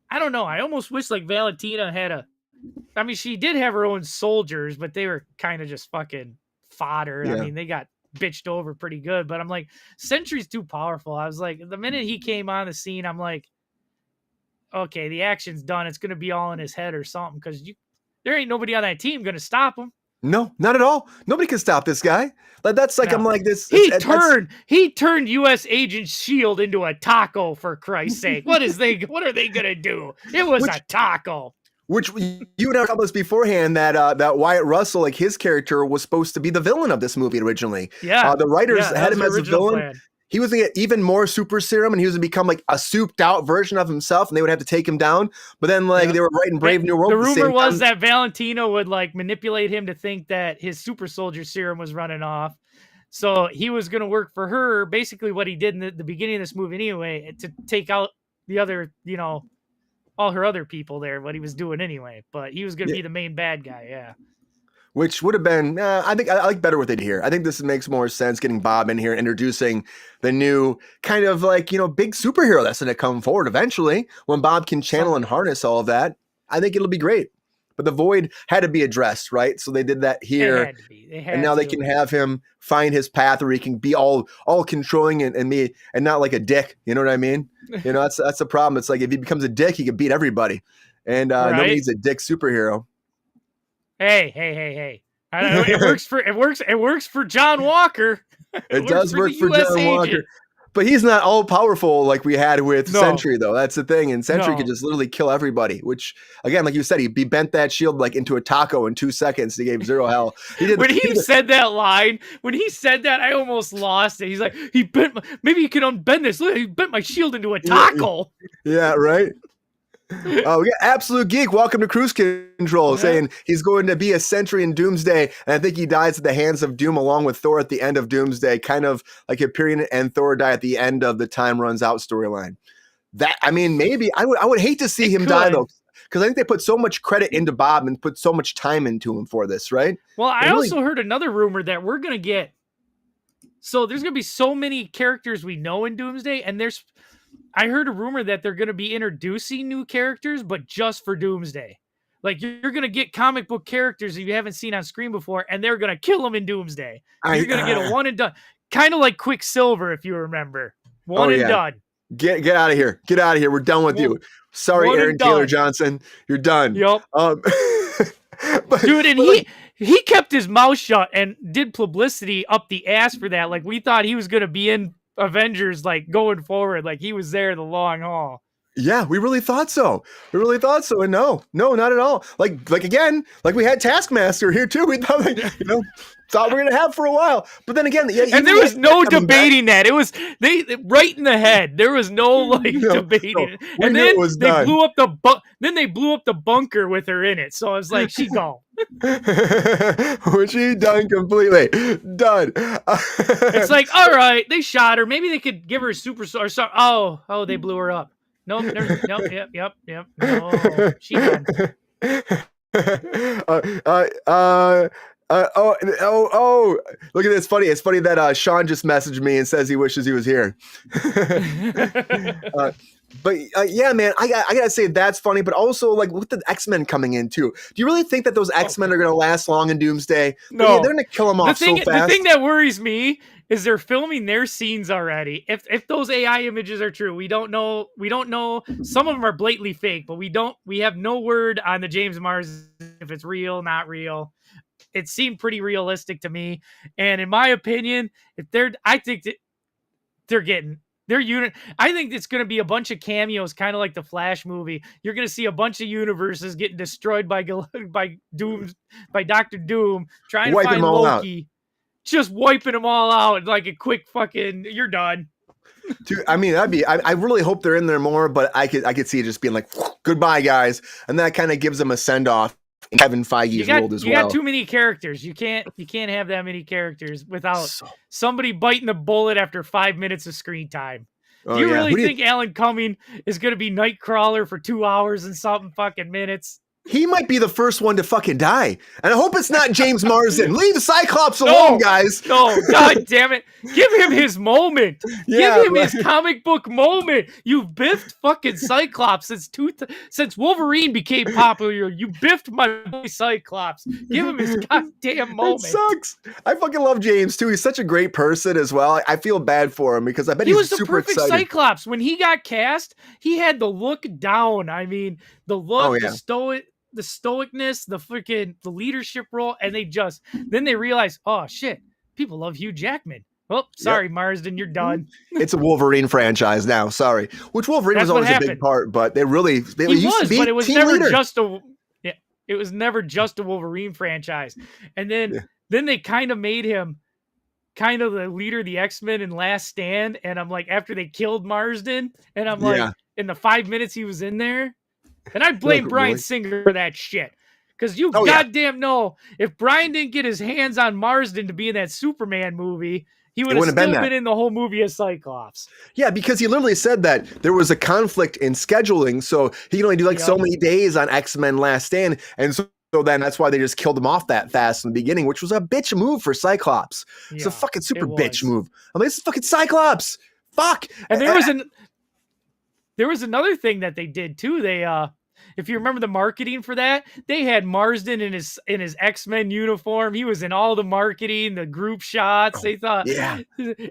I don't know. I almost wish like Valentina had a. I mean, she did have her own soldiers, but they were kind of just fucking fodder. I Yeah. mean, they got bitched over pretty good. But I'm like, Sentry's too powerful. I was like, the minute he came on the scene, I'm like, okay, the action's done. It's gonna be all in his head or something because there ain't nobody on that team gonna stop him. No, not at all. Nobody can stop this guy. Like that's like No. I'm like this. He turned U.S. Agent Shield into a taco for Christ's sake. What are they gonna do? It was a taco. Which you and I talked about this beforehand that Wyatt Russell, like his character, was supposed to be the villain of this movie originally. Yeah, the writers had him as a villain. Plan. He was gonna get even more super serum, and he was gonna become like a souped out version of himself, and they would have to take him down. But then, like they were writing Brave New World. The rumor was that Valentino would like manipulate him to think that his super soldier serum was running off. So he was going to work for her. Basically, what he did in the beginning of this movie, anyway, to take out the other, all her other people there. What he was doing anyway, but he was going to be the main bad guy. Yeah. Which would have been, I think I like better what they did here. I think this makes more sense getting Bob in here, introducing the new kind of like, big superhero that's going to come forward eventually when Bob can channel and harness all of that. I think it'll be great. But the void had to be addressed, right? So they did that here. And now they can have him find his path where he can be all controlling and not like a dick. You know what I mean? That's the problem. It's like if he becomes a dick, he can beat everybody. And nobody needs a dick superhero. Hey. I don't know. It works for John Walker. It does work for John Walker. But he's not all powerful like we had with Sentry, though. That's the thing. And Sentry could just literally kill everybody, which, again, like you said, he bent that shield like into a taco in 2 seconds. He gave zero hell. When he said that line, I almost lost it. He's like, maybe he can unbend this. Look, he bent my shield into a taco. Yeah, right? We got Absolute Geek. Welcome to Kruse Control, saying he's going to be a Sentry in Doomsday, and I think he dies at the hands of Doom along with Thor at the end of Doomsday, kind of like Hyperion and Thor die at the end of the Time Runs Out storyline. Maybe I would hate to see him die though, because I think they put so much credit into Bob and put so much time into him for this, right? Well, I also heard another rumor that we're gonna get. So there's gonna be so many characters we know in Doomsday, and I heard a rumor that they're going to be introducing new characters, but just for Doomsday. Like, you're going to get comic book characters that you haven't seen on screen before, and they're going to kill them in Doomsday. You're going to get a one and done. Kind of like Quicksilver, if you remember. One and done. Get out of here. Get out of here. We're done with you. Sorry, Aaron Taylor Johnson. You're done. Yep. Dude, and he kept his mouth shut and did publicity up the ass for that. Like, we thought he was going to be in Avengers, like, going forward, like he was there the long haul. Yeah, we really thought so. And no, not at all. Like again, like we had Taskmaster here too. We thought, thought we were gonna have for a while, but then again, and there was no debating that. It was they right in the head. There was no debating it. And then they blew up the bunker with her in it. So I was like, she gone. Which he done completely done. It's like, all right, they shot her. Maybe they could give her a super or something. Oh, they blew her up. Nope. Yep. No, she done. Look at this. Funny. It's funny that Sean just messaged me and says he wishes he was here. But yeah, man, I gotta say that's funny. But also, like, with the X-Men coming in too, do you really think that those X-Men are gonna last long in Doomsday? No, they're gonna kill them off so fast. The thing that worries me is they're filming their scenes already. If those AI images are true, we don't know. Some of them are blatantly fake, but we have no word on the James Mars if it's real, not real. It seemed pretty realistic to me, and in my opinion, I think that they're getting. Their unit, I think it's going to be a bunch of cameos, kind of like the Flash movie. You're going to see a bunch of universes getting destroyed by Dr. Doom, trying to find Loki, just wiping them all out like a quick fucking. You're done. Dude, I mean, I really hope they're in there more, but I could see it just being like, goodbye, guys, and that kind of gives them a send off. Kevin Feige's world as well. You got too many characters. You can't have that many characters without somebody biting the bullet after 5 minutes of screen time. Do you really think Alan Cumming is going to be Nightcrawler for 2 hours and something fucking minutes? he might be the first one to fucking die. And I hope it's not James Marsden. Leave Cyclops alone, guys. No, god damn it. Give him his moment. Yeah, Give him his comic book moment. You've biffed fucking Cyclops since Wolverine became popular. You biffed my boy Cyclops. Give him his goddamn moment. It sucks. I fucking love James too. He's such a great person as well. I feel bad for him because I bet he he's was the super perfect excited. Cyclops. When he got cast, he had the look down. I mean, the look, the stoicness, the leadership role, and then they realized, oh shit, people love Hugh Jackman. Oh, sorry, Marsden, you're done. It's a Wolverine franchise now. Sorry, which Wolverine was always a big part, but they used to be but it was team never leader. it was never just a Wolverine franchise. And then they kind of made him kind of the leader of the X-Men in Last Stand. And I'm like, after they killed Marsden, and I'm like, in the 5 minutes he was in there. And I blame Bryan Singer for that shit. Because you goddamn know, if Bryan didn't get his hands on Marsden to be in that Superman movie, he would have still been in the whole movie as Cyclops. Yeah, because he literally said that there was a conflict in scheduling, so he can only do so many days on X-Men Last Stand, and so then that's why they just killed him off that fast in the beginning, which was a bitch move for Cyclops. It's a fucking super bitch move. I'm like, this is fucking Cyclops. Fuck. And there was another thing that they did too. They if you remember the marketing for that, they had Marsden in his X-Men uniform. He was in all the marketing, the group shots. They thought,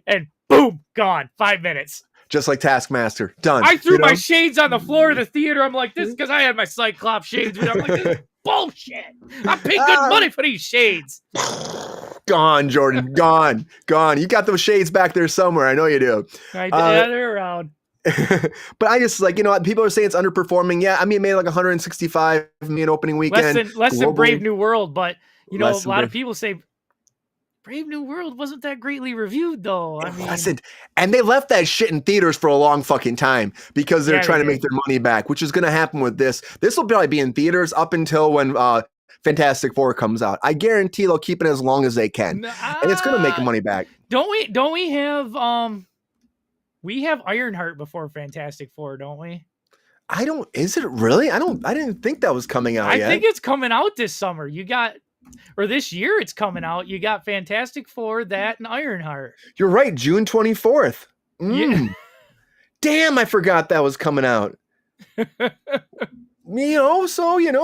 and boom, gone. 5 minutes. Just like Taskmaster, done. I threw my shades on the floor of the theater. I'm like, this because I had my Cyclops shades. I'm like, this is bullshit. I paid good money for these shades. Gone, Jordan. Gone. You got those shades back there somewhere. I know you do. They're around. But I just people are saying it's underperforming. Yeah, I mean, it made like 165 million opening weekend. Less than Brave New World, but a lot of people say Brave New World wasn't that greatly reviewed, though. I mean, and they left that shit in theaters for a long fucking time because they're trying to make their money back, which is going to happen with this. This will probably be in theaters up until when Fantastic Four comes out. I guarantee they'll keep it as long as they can, and it's going to make money back. Don't we have we have Ironheart before Fantastic Four, don't we? Is it really? I didn't think that was coming out yet. I think it's coming out this summer. Or this year it's coming out. You got Fantastic Four, that, and Ironheart. You're right, June 24th. Yeah. Damn, I forgot that was coming out. So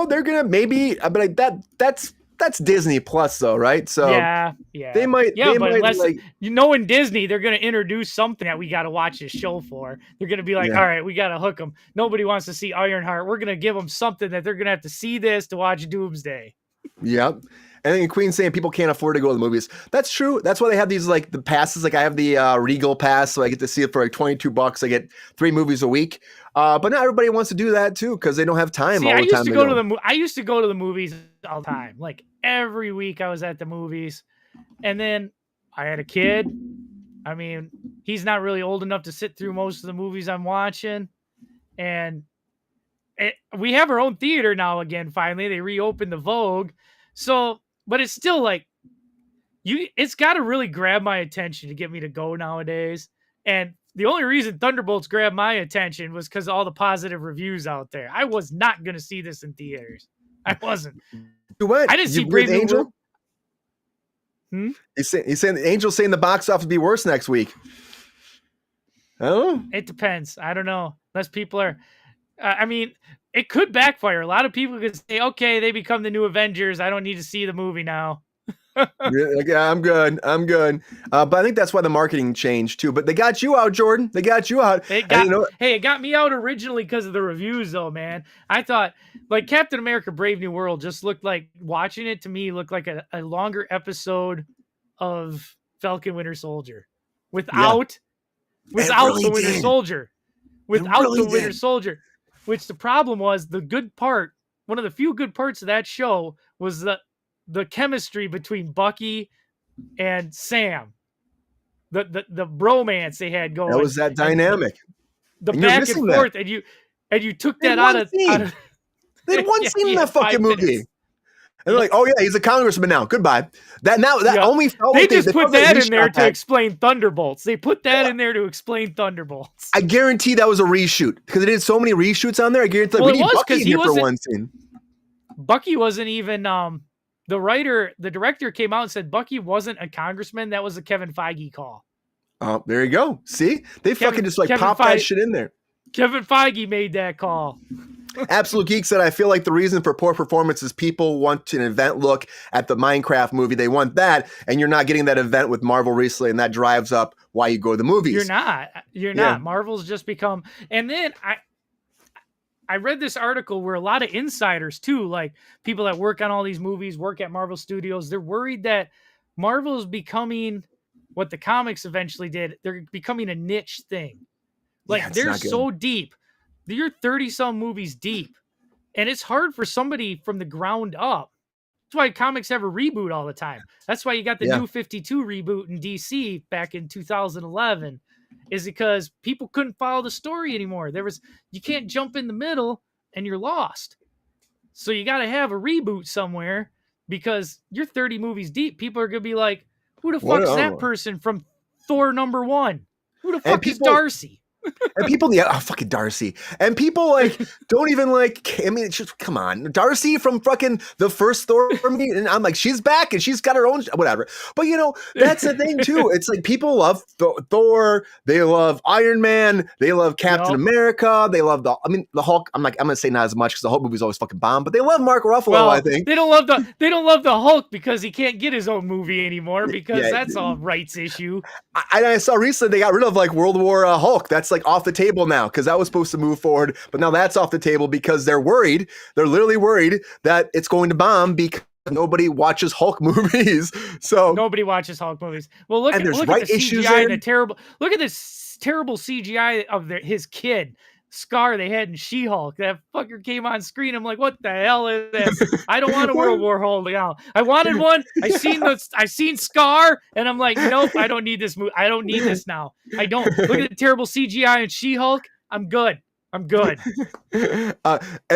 they're gonna maybe, but that's Disney Plus though, right? So they might. In Disney, they're gonna introduce something that we got to watch this show for. They're gonna be like, all right, we got to hook them. Nobody wants to see Ironheart. We're gonna give them something that they're gonna have to see this to watch Doomsday. Yep. And then Queen's saying people can't afford to go to the movies. That's true. That's why they have these the passes. Like I have the Regal pass, so I get to see it for like $22. I get 3 movies a week. But not everybody wants to do that too because they don't have time all the time. I used to go to the movies all the time. Like every week I was at the movies. And then I had a kid. I mean, he's not really old enough to sit through most of the movies I'm watching. And we have our own theater now again, finally. They reopened the Vogue. So, but it's still like, it's got to really grab my attention to get me to go nowadays. And the only reason Thunderbolts grabbed my attention was because of all the positive reviews out there. I was not going to see this in theaters. I wasn't. What? I didn't see Brave New World. He's saying the Angel's saying the box office will be worse next week. Oh, it depends. I don't know. Unless people are, I mean, it could backfire. A lot of people could say, okay, they become the new Avengers. I don't need to see the movie now. Yeah, I'm good. But I think that's why the marketing changed too. But they got you out, Jordan. They got you out. Hey, it got me out originally because of the reviews, though, man. I thought like Captain America: Brave New World just looked like, watching it to me looked like a longer episode of Falcon Winter Soldier without the Winter Soldier. Winter Soldier. Which the problem was, the good part, one of the few good parts of that show was the chemistry between Bucky and Sam. The bromance they had going. That was that dynamic. The back and forth, and you took that out of they had one scene in that fucking movie. And they're like, oh yeah, he's a congressman now. Goodbye. Only felt they just put that in there to explain Thunderbolts. They put that in there to explain Thunderbolts. I guarantee that was a reshoot because they did so many reshoots on there. I guarantee we need Bucky in here for one scene. Bucky wasn't even the director came out and said Bucky wasn't a congressman. That was a Kevin Feige call. Oh, there you go. See, they fucking just like pop that shit in there. Kevin Feige made that call. Absolute Geek said, I feel like the reason for poor performance is people want an event look at the Minecraft movie. They want that, and you're not getting that event with Marvel recently, and that drives up why you go to the movies. You're not. Marvel's just become, and then I read this article where a lot of insiders too, like people that work on all these movies, work at Marvel Studios, they're worried that Marvel is becoming what the comics eventually did. They're becoming a niche thing. Like they're so deep. You're 30-some movies deep, and it's hard for somebody from the ground up. That's why comics have a reboot all the time. That's why you got the New 52 reboot in DC back in 2011, is because people couldn't follow the story anymore. You can't jump in the middle and you're lost. So you got to have a reboot somewhere, because you're 30 movies deep. People are going to be like, who the fuck is that person from Thor #1? Who the fuck is Darcy? And people, fucking Darcy. And people like don't even like. I mean, it's just come on, Darcy from fucking the first Thor movie, and I'm like, she's back and she's got her own whatever. But that's the thing too. It's like people love Thor, they love Iron Man, they love Captain America, they love the Hulk. I'm gonna say not as much because the Hulk movie's always fucking bomb, but they love Mark Ruffalo. I think they don't love the Hulk because he can't get his own movie anymore because that's all rights issue. I saw recently they got rid of like World War Hulk. That's like off the table now because that was supposed to move forward, but now that's off the table because they're worried. They're literally worried that it's going to bomb because nobody watches Hulk movies. So nobody watches Hulk movies. Well, look at the CGI and look at this terrible CGI of his kid Scar they had in She-Hulk. That fucker came on screen. I'm like, what the hell is this? I don't want a World War Hulk now. I wanted one. I seen Scar, and I'm like, nope, I don't need this movie. I don't need this now. I don't. Look at the terrible CGI in She-Hulk. I'm good. And look at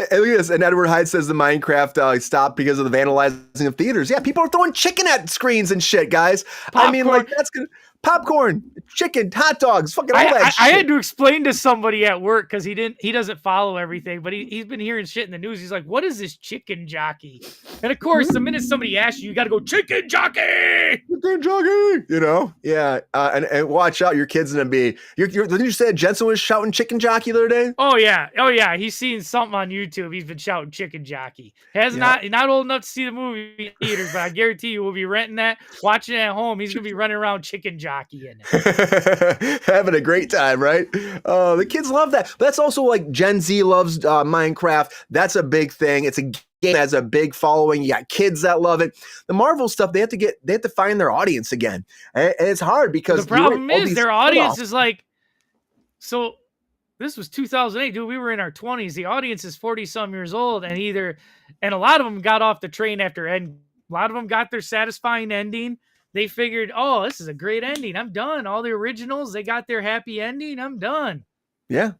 this. And Edward Hyde says the Minecraft stopped because of the vandalizing of theaters. Yeah, people are throwing chicken at screens and shit, guys. Popcorn. I mean, like that's gonna popcorn, chicken, hot dogs, fucking all that shit. I had to explain to somebody at work because he doesn't follow everything, but he's been hearing shit in the news. He's like, what is this chicken jockey? And of course, the minute somebody asks you, you got to go chicken jockey. Chicken jockey. Yeah. And watch out, your kid's gonna be. Didn't you say Jensen was shouting chicken jockey the other day? Oh yeah. He's seen something on YouTube. He's been shouting chicken jockey. Not old enough to see the movie theaters, but I guarantee you, we'll be renting that, watching it at home. He's gonna be running around chicken jockey in it. Having a great time, right? The kids love that. But that's also like Gen Z loves Minecraft. That's a big thing. It's a game that has a big following. You got kids that love it. The Marvel stuff, they have to find their audience again, and it's hard because the problem is their audience is like, so this was 2008, dude. We were in our 20s. The audience is 40-some years old, and a lot of them got off the train after end. A lot of them got their satisfying ending. They figured, oh, this is a great ending. I'm done. All the originals, they got their happy ending. I'm done. Yeah.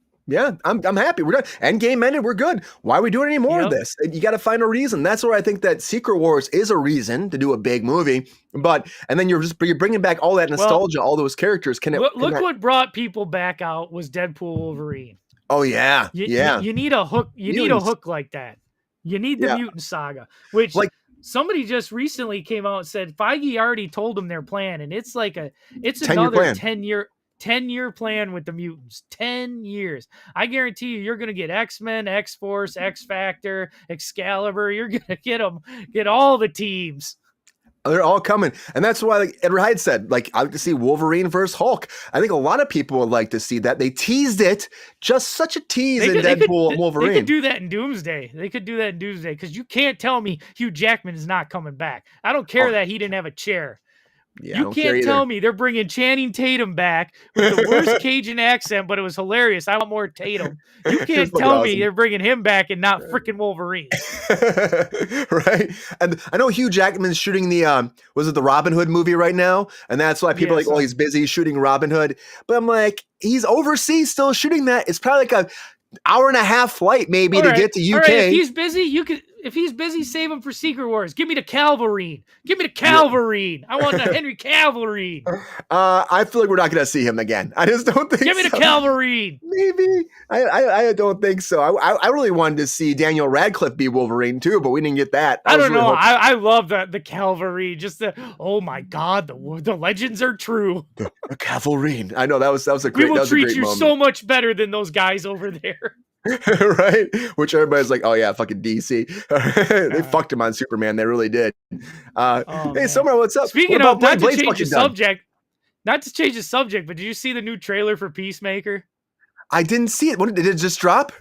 I'm happy. We're done. Endgame ended. We're good. Why are we doing any more of this? You got to find a reason. That's where I think that Secret Wars is a reason to do a big movie. And then you're bringing back all that nostalgia, all those characters. Look what brought people back out was Deadpool Wolverine. Oh yeah, You need a hook. You need a hook like that. You need the mutant saga, which somebody just recently came out and said Feige already told them their plan, and it's another 10-year plan with the mutants. 10 years. I guarantee you're going to get X-Men, X-Force, X-Factor, Excalibur. You're going to get all the teams. They're all coming. And that's why, like Edward Hyde said, like, I like to see Wolverine versus Hulk. I think a lot of people would like to see that. They teased it. Just such a tease in Deadpool and Wolverine. They could do that in Doomsday. Because you can't tell me Hugh Jackman is not coming back. I don't care that he didn't have a chair. Yeah, you can't tell me they're bringing Channing Tatum back with the worst Cajun accent, but it was hilarious. I want more Tatum. You can't tell me they're bringing him back and not freaking Wolverine. Right? And I know Hugh Jackman's shooting the Robin Hood movie right now, and that's why people are like, oh, he's busy shooting Robin Hood. But I'm like, he's overseas still shooting that. It's probably like a hour and a half flight maybe to get to UK. If he's busy, he's busy saving for Secret Wars, give me the Calvarine. Give me the Calvarine. I want the Henry Calvarine. I feel like we're not going to see him again. I just don't think. Give me the Calvarine. Maybe. I don't think so. I really wanted to see Daniel Radcliffe be Wolverine too, but we didn't get that. I don't know. I love the Calvarine. Just oh my God, the legends are true. The Calvarine. I know that was a great. We will treat you moment. so much better than those guys over there. Right? Which everybody's like, oh yeah, fucking DC. They fucked him on Superman. They really did. Hey, Summer, what's up? Speaking of, not to change the subject, but did you see the new trailer for Peacemaker? I didn't see it. Did it just drop?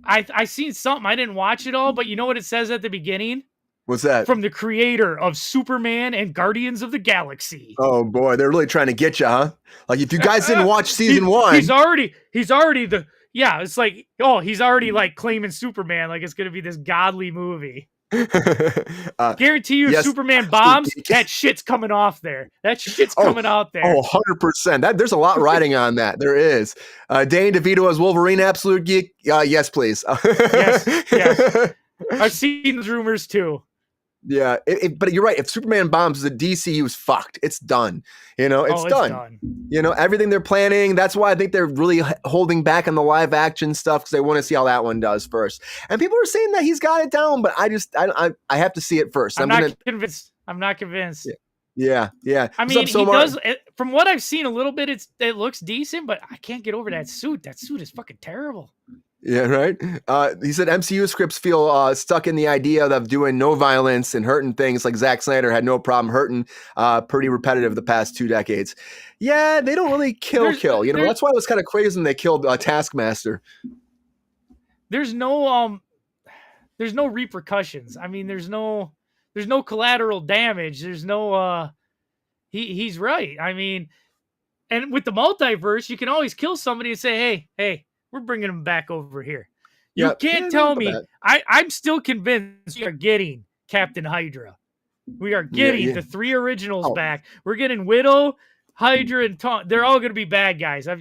I seen something. I didn't watch it all, but you know what it says at the beginning? What's that? From the creator of Superman and Guardians of the Galaxy. Oh boy, they're really trying to get you, huh? Like if you guys didn't watch season 1, he's already the. Yeah, it's like, he's already like claiming Superman, like it's gonna be this godly movie. Guarantee you, yes, Superman bombs, that shit's coming off there. That shit's coming out there. Oh, 100%. There's a lot riding on that. There is. Dane DeVito as Wolverine, absolute geek. Yes, please. yes. I've seen those rumors too. Yeah, but you're right. If Superman bombs, the DCU's fucked. It's done. It's done. Everything they're planning. That's why I think they're really holding back on the live action stuff because they want to see how that one does first. And people are saying that he's got it down, but I have to see it first. I'm not convinced. I'm not convinced. Yeah. I mean, he does. From what I've seen a little bit, it looks decent, but I can't get over that suit. That suit is fucking terrible. Yeah, right. He said MCU scripts feel stuck in the idea of doing no violence and hurting things like Zack Snyder had no problem hurting. Pretty repetitive the past 2 decades. Yeah, they don't really kill. That's why it was kind of crazy when they killed Taskmaster. There's no repercussions. I mean, there's no collateral damage. There's no. He's right. I mean, and with the multiverse, you can always kill somebody and say, hey. We're bringing him back over here. You can't tell me. I'm still convinced we are getting Captain Hydra. We are getting the 3 originals back. We're getting Widow, Hydra, and Taunt. They're all going to be bad guys. I'm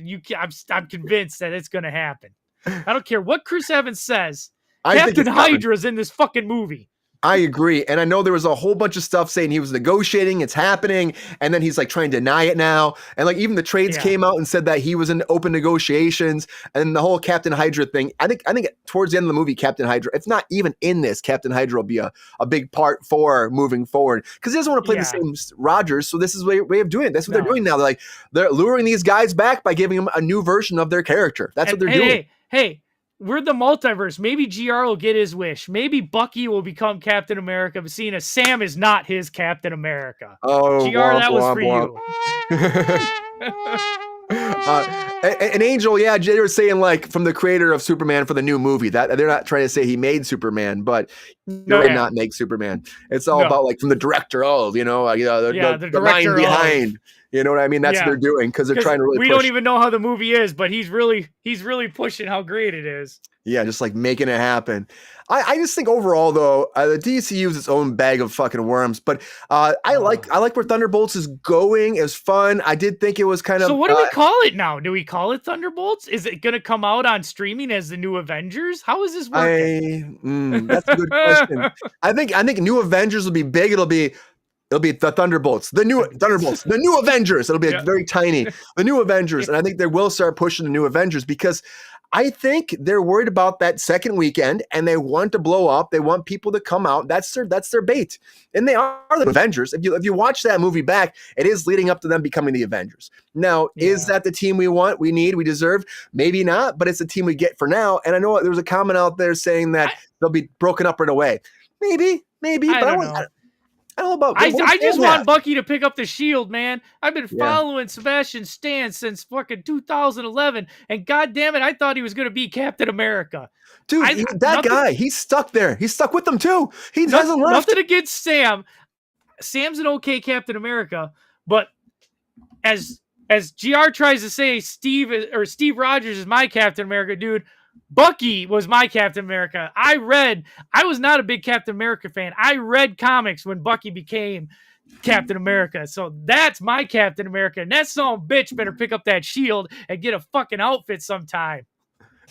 convinced that it's going to happen. I don't care what Chris Evans says. Captain Hydra's in this fucking movie. I agree. And I know there was a whole bunch of stuff saying he was negotiating, it's happening, and then he's like trying to deny it now. And like even the trades came out and said that he was in open negotiations, and the whole Captain Hydra thing. I think towards the end of the movie, Captain Hydra, if not even in this, Captain Hydra will be a big part for moving forward. Because he doesn't want to play the same Rogers, so this is their way of doing it. That's what they're doing now. They're luring these guys back by giving them a new version of their character. That's what they're doing. Hey. We're the multiverse. Maybe GR will get his wish. Maybe Bucky will become Captain America, but seeing as Sam is not his Captain America. Oh, GR, that was for you. An Angel, they were saying like from the creator of Superman for the new movie that they're not trying to say he made Superman, but he did not make Superman. It's all about like from the director of, the mind behind. You know what I mean? That's what they're doing because they're trying to really. We don't even know how the movie is, but he's really pushing how great it is. Yeah, just like making it happen. I just think overall though, the DCU is its own bag of fucking worms. But I like where Thunderbolts is going. It was fun. I did think it was kind of. So what do we call it now? Do we call it Thunderbolts? Is it going to come out on streaming as the new Avengers? How is this working? That's a good question. I think New Avengers will be big. It'll be the Thunderbolts, the new Thunderbolts, the new Avengers. It'll be very tiny, the new Avengers. And I think they will start pushing the new Avengers because I think they're worried about that second weekend and they want to blow up. They want people to come out. That's their bait. And they are the Avengers. If you watch that movie back, it is leading up to them becoming the Avengers. Now, is that the team we want, we need, we deserve? Maybe not, but it's the team we get for now. And I know there was a comment out there saying that they'll be broken up right away. Maybe, but I don't know. I don't know about. I just want Bucky to pick up the shield, man. I've been following Sebastian Stan since fucking 2011, and goddamn it, I thought he was going to be Captain America. Dude, that guy, he's stuck there. He's stuck with them too. He hasn't left. Nothing against Sam. Sam's an okay Captain America, but as GR tries to say, Steve Rogers is my Captain America, dude. Bucky was my Captain America. I was not a big Captain America fan. I read comics when Bucky became Captain America. So that's my Captain America. And that son of a bitch better pick up that shield and get a fucking outfit sometime.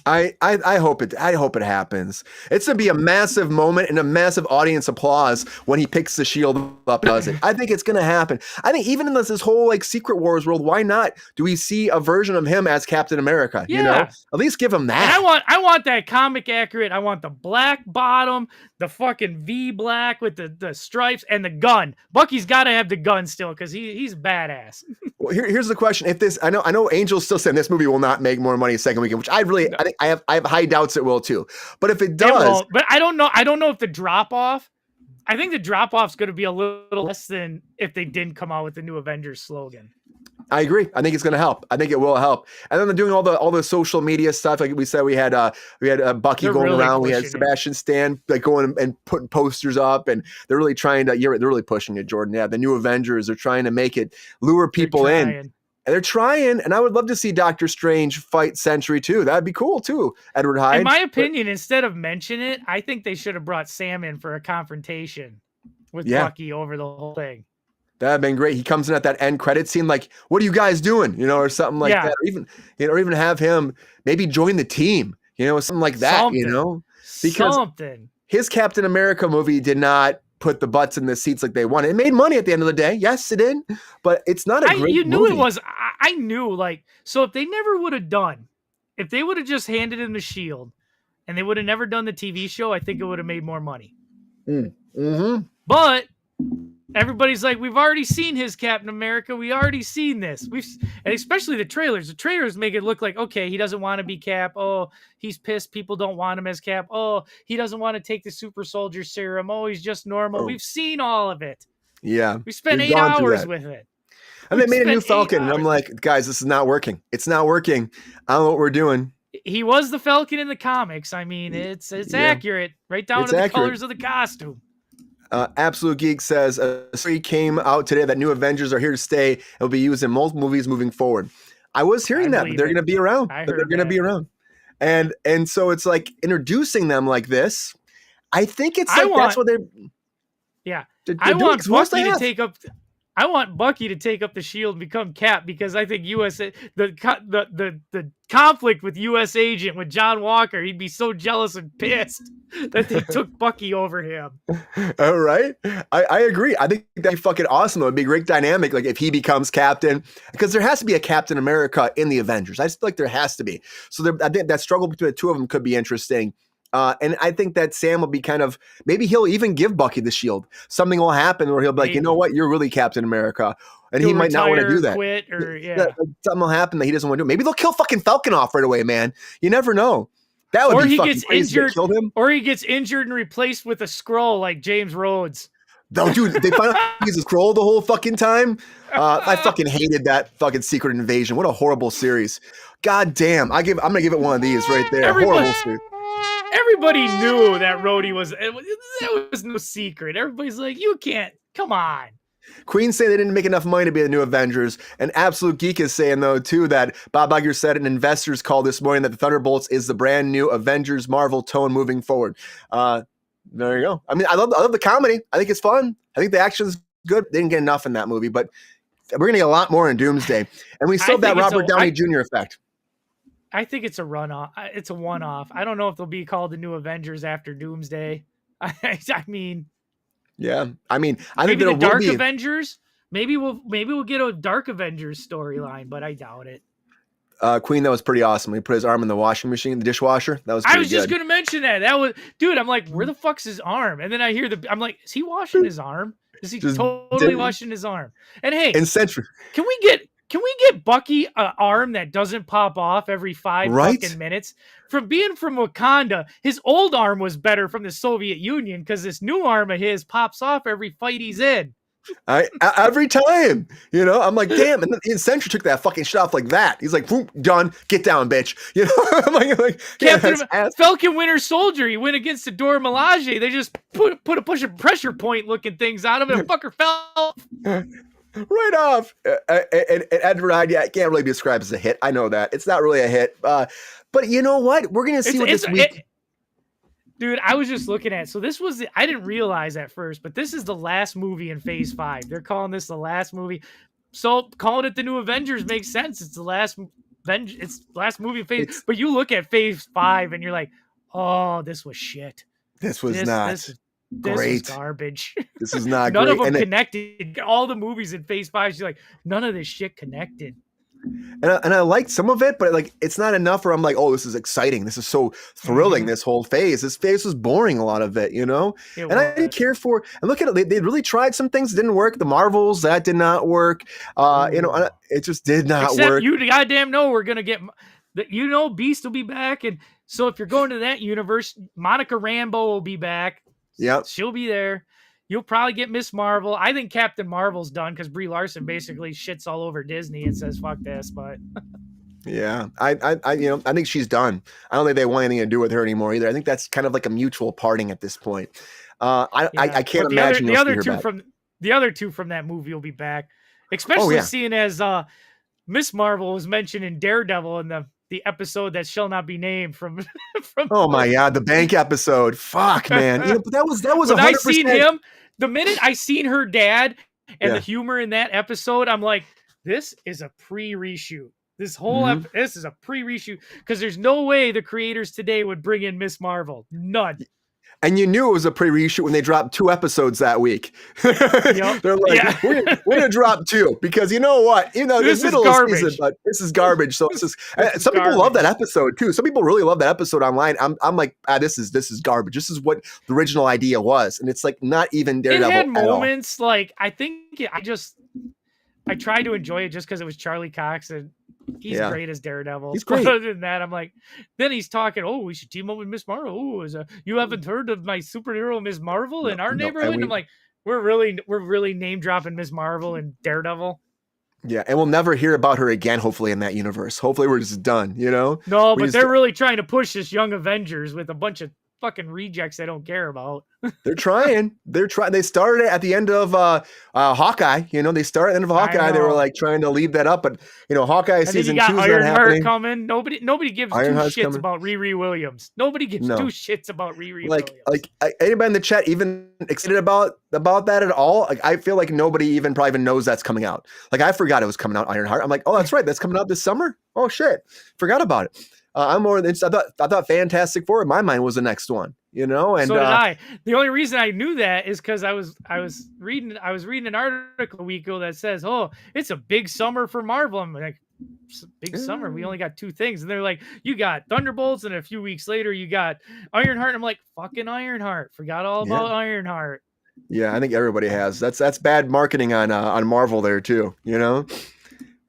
I hope it happens. It's gonna be a massive moment and a massive audience applause when he picks the shield up, does it? I think it's gonna happen. I think even in this whole like Secret Wars world, why not do we see a version of him as Captain America? Yeah. You know, at least give him that. And I want that comic accurate. I want the black bottom, the fucking V black with the stripes and the gun. Bucky's got to have the gun still because he's badass. Well, here's the question: if this, I know Angel's still saying this movie will not make more money second weekend, which I think I have high doubts it will too. But if it does, but I don't know. I don't know if the drop off. I think the drop off's going to be a little less than if they didn't come out with the new Avengers slogan. I agree. I think it's going to help. I think it will help. And then they're doing all the social media stuff. Like we said, we had Bucky going really around. We had Sebastian Stan like going and putting posters up, and they're really trying to. They're really pushing it, Jordan. Yeah, the new Avengers. They're trying to make it lure people in. And they're trying. And I would love to see Doctor Strange fight Sentry too. That'd be cool too. Edward Hyde. In my opinion, instead of mention it, I think they should have brought Sam in for a confrontation with Bucky over the whole thing. That'd been great. He comes in at that end credit scene, like, "What are you guys doing?" You know, or something like that. Or even have him maybe join the team. You know, something like that. You know, because his Captain America movie did not put the butts in the seats like they wanted. It made money at the end of the day. Yes, it did, but it's not a great. You knew movie. It was. I knew like so. If they never would have done, if they would have just handed him the shield, and they would have never done the TV show, I think it would have made more money. Mm-hmm. But everybody's like, we've already seen his Captain America. We already seen this. And especially the trailers. The trailers make it look like, okay, he doesn't want to be Cap. Oh, he's pissed. People don't want him as Cap. Oh, he doesn't want to take the super soldier serum. Oh, he's just normal. We've seen all of it. Yeah. We spent 8 hours with it. And they made a new Falcon. And I'm like, guys, this is not working. It's not working. I don't know what we're doing. He was the Falcon in the comics. I mean, it's accurate. Right down to the colors of the costume. Absolute Geek says a story came out today that new Avengers are here to stay and will be used in multiple movies moving forward. I was hearing that, but they're going to be around. They're going to be around. And so it's like introducing them like this. I think it's like that's what they're. Yeah. I want Bucky to take up. I want Bucky to take up the shield and become Cap because I think the conflict with U.S. Agent with John Walker, he'd be so jealous and pissed that they took Bucky over him. All right. I agree. I think that'd be fucking awesome. It would be a great dynamic. Like if he becomes Captain, because there has to be a Captain America in the Avengers. I just feel like there has to be. So I think that struggle between the two of them could be interesting. And I think that Sam will be kind of, maybe he'll even give Bucky the shield. Something will happen where he'll be like, you know what, you're really Captain America. And he might not want to do that. Quit or, something will happen that he doesn't want to do. Maybe they'll kill fucking Falcon off right away, man. You never know. That would be fucking crazy to kill him. Or he gets injured and replaced with a Skrull like James Rhodes. No, dude, they find out he's a Skrull the whole fucking time. I fucking hated that fucking Secret Invasion. What a horrible series. God damn. I'm going to give it one of these right there. Horrible series. Everybody knew that Rhodey was. There was no secret. Everybody's like, you can't. Come on. Queen say they didn't make enough money to be the new Avengers. And Absolute Geek is saying, though, too, that Bob Iger said in investors call this morning that the Thunderbolts is the brand new Avengers Marvel tone moving forward. There you go. I mean, I love the comedy. I think it's fun. I think the action is good. They didn't get enough in that movie, but we're going to get a lot more in Doomsday. And we still have that Robert Downey Jr. effect. I think it's a runoff. It's a one-off. I don't know if they'll be called the new Avengers after Doomsday. I mean, yeah. I mean, I think there the Dark will be Avengers. Maybe we'll get a Dark Avengers storyline, but I doubt it. Queen, that was pretty awesome. He put his arm in the washing machine, the dishwasher. That was. I was just gonna mention that. That was, dude. I'm like, where the fuck's his arm? And then I hear I'm like, is he washing his arm? Is he totally washing his arm? And hey, in Century, can we get Bucky an arm that doesn't pop off every 5 fucking minutes? From being from Wakanda, his old arm was better from the Soviet Union because this new arm of his pops off every fight he's in. Every time, you know, I'm like, damn. And then Sentry took that fucking shit off like that. He's like, boom, done. Get down, bitch. You know, I'm like Falcon Winter Soldier. He went against the Dora Milaje. They just put a pressure point looking things out of him. And fucker fell. Right off. And Edward Hyde, I can't really be described as a hit. I know that. It's not really a hit. But you know what? We're going to see what this week. Dude, I was just looking at. So this was. I didn't realize at first, but this is the last movie in Phase 5. They're calling this the last movie. So calling it the new Avengers makes sense. It's the last It's last movie in Phase. It's But you look at Phase 5 and you're like, oh, this was shit. this was This not this was great. garbage. This is not None of great. them And connected. All the movies in Phase 5, you're like, none of this shit connected. I liked some of it, but like it's not enough where I'm like, oh, this is exciting. This is so thrilling. This whole phase. This phase was boring, a lot of it, you know? And I didn't care for, and look at it, they really tried some things, didn't work. The Marvels, that did not work. You know, it just did not Except work. you goddamn know we're gonna get Beast will be back, and so if you're going to that universe, Monica Rambeau will be back. Yep. She'll be there. You'll probably get Miss Marvel. I think Captain Marvel's done because Brie Larson basically shits all over Disney and says "fuck this." But yeah, I think she's done. I don't think they want anything to do with her anymore either. I think that's kind of like a mutual parting at this point. I can't imagine the other two from that movie will be back, especially seeing as Miss Marvel was mentioned in Daredevil in the episode that shall not be named from. Oh my god, the bank episode! Fuck, man, but that was 100%. I seen him. The minute I seen her dad and the humor in that episode, I'm like, this is a pre-reshoot. This whole this is a pre-reshoot because there's no way the creators today would bring in Miss Marvel. None. And you knew it was a pre-reshoot when they dropped 2 episodes that week. They're like, we're gonna drop 2 because you know what? You know, this middle of season, but this is garbage. So it's just some people love that episode too. Some people really love that episode online. I'm like, this is garbage. This is what the original idea was, and it's like not even Daredevil. It had moments like I tried to enjoy it just because it was Charlie Cox and he's great as Daredevil. He's great. Other than that, I'm like, then he's talking, oh, we should team up with Miss Marvel. Oh, you haven't heard of my superhero Miss Marvel in our neighborhood? And I'm like, we're really name dropping Miss Marvel and Daredevil. Yeah, and we'll never hear about her again, hopefully, in that universe. Hopefully we're just done, you know? No, but they're really trying to push this Young Avengers with a bunch of fucking rejects they don't care about. They're trying. They started it at the end of Hawkeye. You know, they started at the end of Hawkeye. They were like trying to leave that up, but you know, Hawkeye season 2 is not happening. Ironheart coming. Nobody gives two shits about Riri Williams. Nobody gives 2 shits about Riri Williams. Like anybody in the chat even excited about that at all? Like I feel like nobody probably even knows that's coming out. Like I forgot it was coming out. Ironheart. I'm like, oh, that's right. That's coming out this summer. Oh shit, forgot about it. I'm more than I thought Fantastic Four in my mind was the next one, you know. And so did I. The only reason I knew that is because I was reading an article a week ago that says, "Oh, it's a big summer for Marvel." I'm like, big summer. We only got 2 things, and they're like, "You got Thunderbolts," and a few weeks later, you got Ironheart. I'm like, "Fucking Ironheart! Forgot all about Ironheart." Yeah, I think everybody has. That's bad marketing on Marvel there too, you know.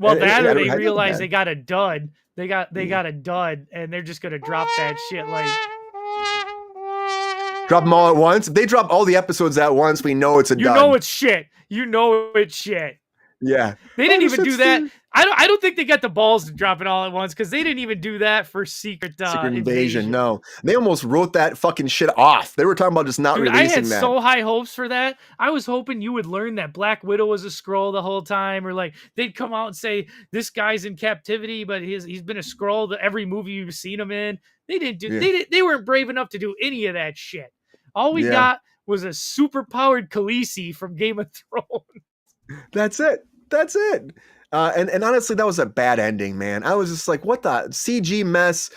Well, they realized they got a dud. They got a dud, and they're just gonna drop that shit like drop them all at once. If they drop all the episodes at once, we know it's a dud. You know it's shit. You know it's shit. Yeah, they didn't even do that. I don't think they got the balls to drop it all at once because they didn't even do that for Secret Invasion. No, they almost wrote that fucking shit off. They were talking about just not releasing that. I had so high hopes for that. I was hoping you would learn that Black Widow was a Skrull the whole time, or like they'd come out and say this guy's in captivity, but he's been a Skrull to every movie you've seen him in. They didn't do. They weren't brave enough to do any of that shit. All we got was a super powered Khaleesi from Game of Thrones. That's it. And honestly, that was a bad ending, man. I was just like, what the CG mess?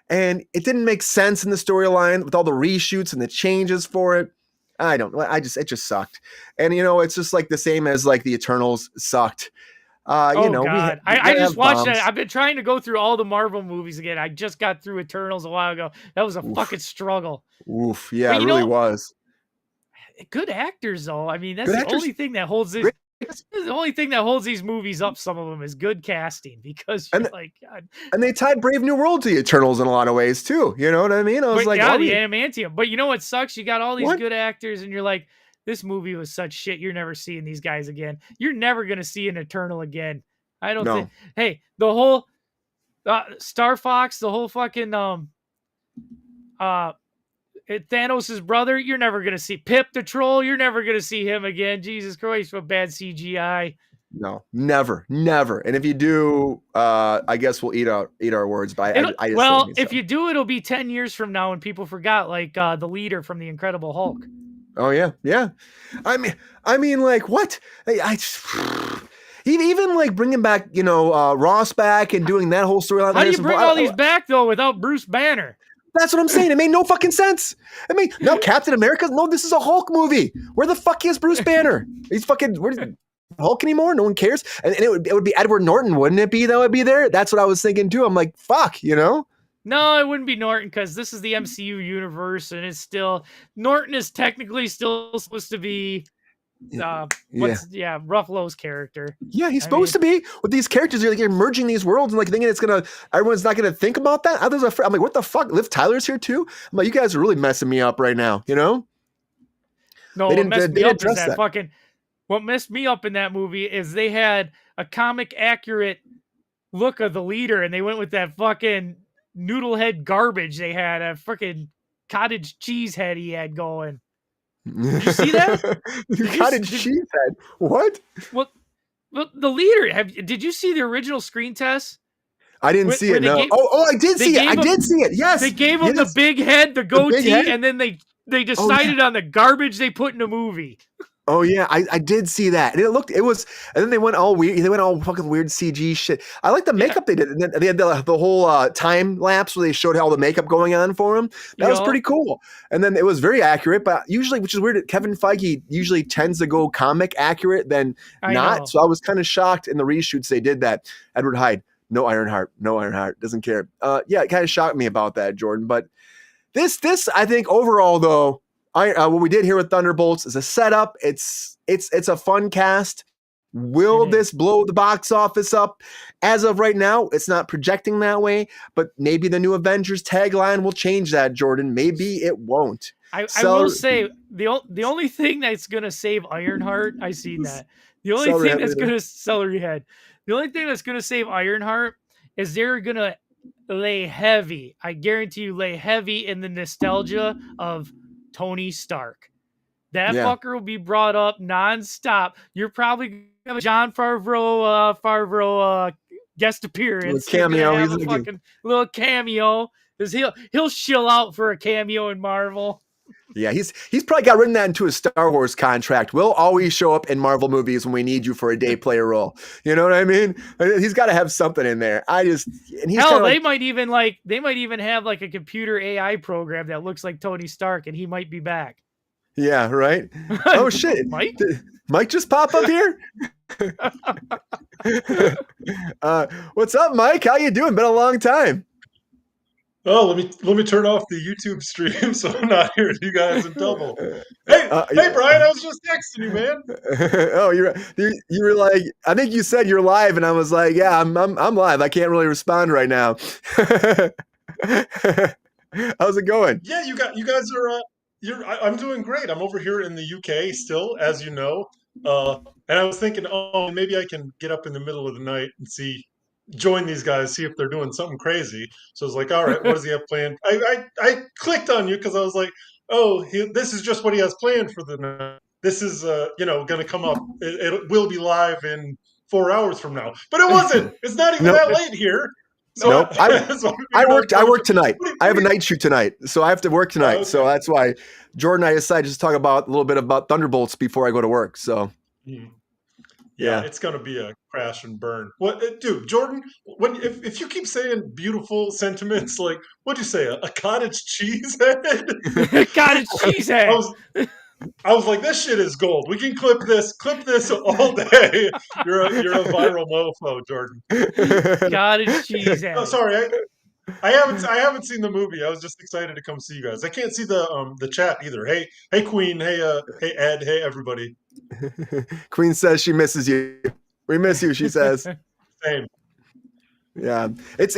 And it didn't make sense in the storyline with all the reshoots and the changes for it. It just sucked. And, you know, it's just like the same as like the Eternals sucked. God. I just watched it. I've been trying to go through all the Marvel movies again. I just got through Eternals a while ago. That was a fucking struggle. Oof. Yeah, it really was. Good actors, though. I mean, that's the only thing that holds this. The only thing that holds these movies up, some of them, is good casting because God. And they tied Brave New World to the Eternals in a lot of ways too. You know what I mean? I was the adamantium. But you know what sucks? You got all these good actors, and you're like, this movie was such shit. You're never seeing these guys again. You're never gonna see an Eternal again. I don't think. Hey, the whole Star Fox, the whole fucking Thanos' brother, you're never going to see Pip the Troll. You're never going to see him again. Jesus Christ, what bad CGI. No, never. And if you do, I guess we'll eat our words. But if you do, it'll be 10 years from now when people forgot, like the leader from the Incredible Hulk. Oh yeah. I mean, like what? Even like bringing back, Ross back and doing that whole storyline. How do you bring all these back though without Bruce Banner? That's what I'm saying. It made no fucking sense. I mean, no, Captain America. No, this is a Hulk movie. Where the fuck is Bruce Banner? He's fucking where's Hulk anymore? No one cares. And it would be Edward Norton, wouldn't it be? That would be there. That's what I was thinking too. I'm like, fuck, No, it wouldn't be Norton because this is the MCU universe, and it's still Norton is technically still supposed to be. Ruffalo's character. Yeah, he's supposed to be with these characters. You're merging these worlds and like thinking everyone's not gonna think about that. I'm like, what the fuck? Liv Tyler's here too. I'm like, you guys are really messing me up right now. No, what messed me up is that fucking. What messed me up in that movie is they had a comic accurate look of the leader, and they went with that fucking noodle head garbage. They had a freaking cottage cheese head he had going. Did you see that? Cottage cheese head. What? Well, the leader. Did you see the original screen test? I didn't see it. No. I did see it. I did see it. Yes. They gave him the big head, the goatee, and then they decided on the garbage they put in the movie. Oh yeah, I did see that, and and then they went all weird. They went all fucking weird CG shit. I like the makeup they did, and then they had the whole time lapse where they showed all the makeup going on for him. That was pretty cool. And then it was very accurate, but usually, which is weird, Kevin Feige usually tends to go comic accurate than not. So I was kind of shocked in the reshoots they did that. Edward Hyde, no Ironheart, doesn't care. It kind of shocked me about that, Jordan. But this I think overall though. What we did here with Thunderbolts is a setup. It's a fun cast. Will this blow the box office up? As of right now, it's not projecting that way, but maybe the new Avengers tagline will change that, Jordan. Maybe it won't. I will say the only thing that's going to save Ironheart, I seen that. The only thing that's going to celery head. The only thing that's going to save Ironheart is they're going to lay heavy. I guarantee you lay heavy in the nostalgia of Tony Stark. That fucker will be brought up nonstop. You're probably gonna have a John Favreau guest appearance. Cameo. He's a fucking little cameo. Because he'll shill out for a cameo in Marvel. Yeah, he's probably got written that into his Star Wars contract. We'll always show up in Marvel movies when we need you for a day player role. You know what I mean? He's got to have something in there. They might even have like a computer AI program that looks like Tony Stark, and he might be back. Yeah, right. Oh shit, Mike? Did Mike just pop up here? What's up, Mike? How you doing? Been a long time. Oh, let me turn off the YouTube stream so I'm not hearing you guys in double. Hey, Brian, I was just texting you, man. Oh, you were like, I think you said you're live, and I was like, yeah, I'm live. I can't really respond right now. How's it going? Yeah, you guys are. I'm doing great. I'm over here in the UK still, as you know. And I was thinking, maybe I can get up in the middle of the night and join these guys, see if they're doing something crazy. So I was like, all right, what does he have planned? I clicked on you because I was like, this is just what he has planned for the night. This is, going to come up. It will be live in 4 hours from now. But it wasn't. It's not even that late here. So nope. I work tonight. I have a night shoot tonight, so I have to work tonight. Okay. So that's why Jordan and I decided to talk about a little bit about Thunderbolts before I go to work. So yeah, it's gonna be a crash and burn. What, dude, Jordan? If you keep saying beautiful sentiments, like what'd you say? A cottage cheese head? Cottage cheese head. I was like, this shit is gold. We can clip this all day. You're a viral mofo, Jordan. Cottage cheese head. Oh, sorry, I haven't seen the movie. I was just excited to come see you guys. I can't see the chat either. Hey Queen. Hey Ed. Hey everybody. Queen says she misses you. We miss you. She says. Same. Yeah, it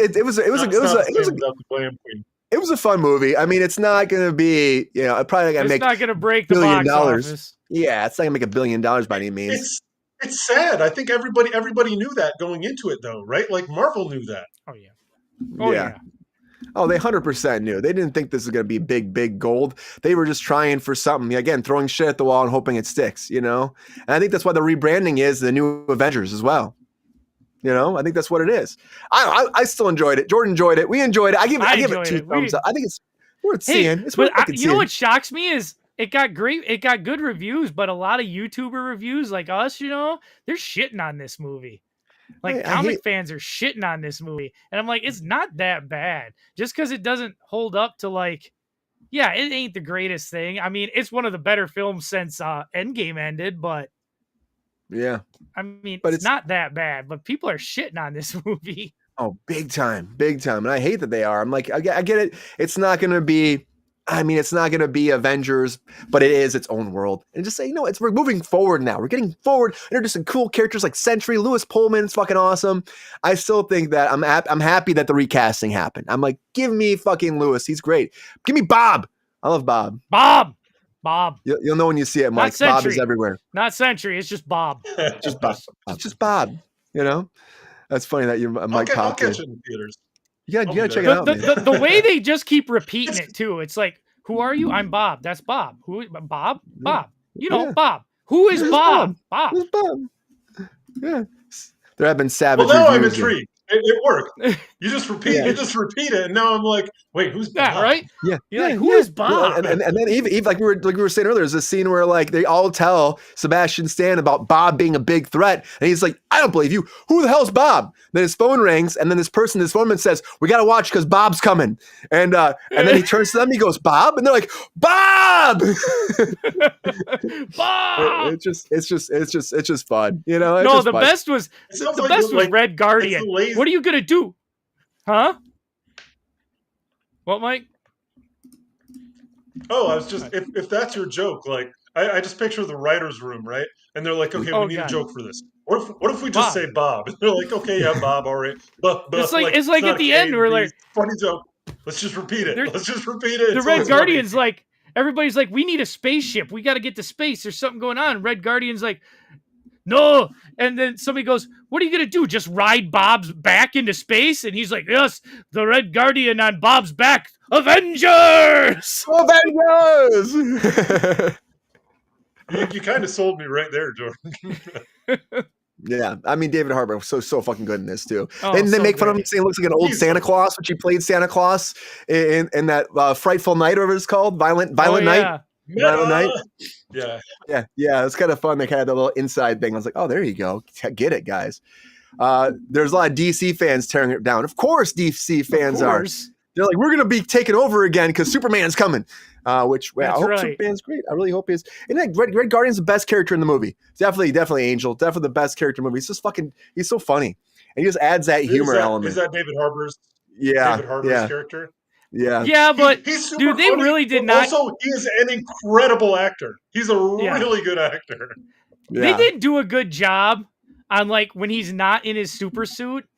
was a fun movie. I mean, it's not going to be, probably going to make. It's not going to break the box office. Yeah, it's not going to make $1 billion by any means. It's sad. I think everybody knew that going into it, though, right? Like Marvel knew that. Oh yeah. Oh, they 100% knew. They didn't think this was going to be big gold. They were just trying for something. Again, throwing shit at the wall and hoping it sticks. And I think that's why the rebranding is the new Avengers as well. I think that's what it is. I still enjoyed it. Jordan enjoyed it. We enjoyed it. I give it 2 thumbs up. I think it's worth seeing. It's worth you know what shocks me is it got good reviews, but a lot of YouTuber reviews like us, they're shitting on this movie. Like comic fans are shitting on this movie. And I'm like, it's not that bad. Just because it doesn't hold up to it ain't the greatest thing. I mean, it's one of the better films since Endgame ended, but yeah. I mean, but it's not that bad, but people are shitting on this movie. Oh, big time. And I hate that they are. I'm like, I get it. It's not going to be, it's not going to be Avengers, but it is its own world. And just say, we're moving forward now. We're getting forward, introducing cool characters like Sentry, Lewis Pullman. It's fucking awesome. I still think that I'm happy that the recasting happened. I'm like, give me fucking Lewis. He's great. Give me Bob. I love Bob. Bob. You'll know when you see it, Mike. Bob is everywhere. Not Sentry. It's just Bob. Just Bob. It's just Bob. That's funny that you Mike popped in. I'll catch it in theaters. You gotta check it out. The way they just keep repeating it too. It's like, who are you? I'm Bob. That's Bob. Who? Bob? Bob. Bob. Who is Bob? Bob. Who's Bob? Yeah. There have been savage Well, now I'm reviews. intrigued. It worked. You just repeat it, and now I'm like, wait, who's Bob? Yeah, right? Yeah. You're like, who is Bob? And then even like we were saying earlier, there's a scene where like they all tell Sebastian Stan about Bob being a big threat, and he's like, I don't believe you. Who the hell's Bob? Then his phone rings, and then this foreman says, we gotta watch because Bob's coming. And then he turns to them, he goes, Bob, and they're like, Bob. Bob. It's just fun, The best was Red Guardian. What are you gonna do? Huh? What, Mike? Oh, I was just if that's your joke, like I just picture the writer's room, right? And they're like, okay, we need a joke for this. What if we just say Bob? And they're like, okay, yeah, Bob, all right. But it's like at the end we're like, funny joke. Let's just repeat it. The Red Guardian's like, everybody's like, we need a spaceship. We got to get to space. There's something going on. Red Guardian's like, no. And then somebody goes, what are you going to do? Just ride Bob's back into space? And he's like, yes, the Red Guardian on Bob's back. Avengers! You kind of sold me right there, Jordan. Yeah, I mean David Harbour was so fucking good in this too. Oh, and they make fun of him saying he looks like an old Santa Claus, which he played Santa Claus in that Frightful Night, or whatever it's called, Violent Night. Violent Night. Yeah. It's kind of fun. They kind of had a little inside thing. I was like, oh, there you go. Get it, guys. There's a lot of DC fans tearing it down. Of course, DC fans are. They're like, we're going to be taken over again because Superman's coming. I hope Superman's great. I really hope he is. And like, Red Guardian's the best character in the movie. Definitely Angel. Definitely the best character in the movie. He's so funny. And he just adds that humor element. Is that David Harbour's character? Yeah. Yeah, but he's super dude, they funny, really did not. Also, he is an incredible actor. He's a really good actor. Yeah. They didn't do a good job on like when he's not in his super suit.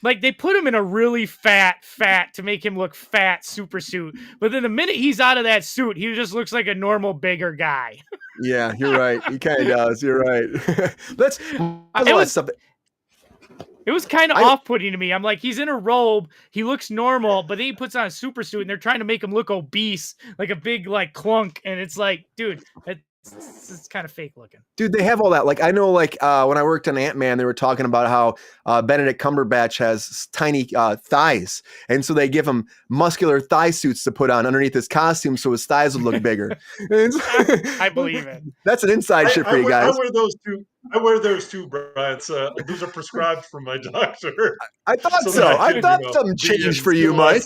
Like they put him in a really fat to make him look fat super suit. But then the minute he's out of that suit, he just looks like a normal bigger guy. Yeah, you're right. He kind of does. You're right. It was kind of off-putting to me. I'm like, he's in a robe, he looks normal, but then he puts on a super suit, and they're trying to make him look obese, like a big like clunk, and it's like, dude, it's kind of fake looking. Dude, they have all that. Like I know, like when I worked on Ant-Man, they were talking about how Benedict Cumberbatch has tiny thighs, and so they give him muscular thigh suits to put on underneath his costume, so his thighs would look bigger. I believe it. That's an inside shit for you guys. I wear those too, Brian. Those are prescribed from my doctor. I thought so. I thought something changed for you, Mike.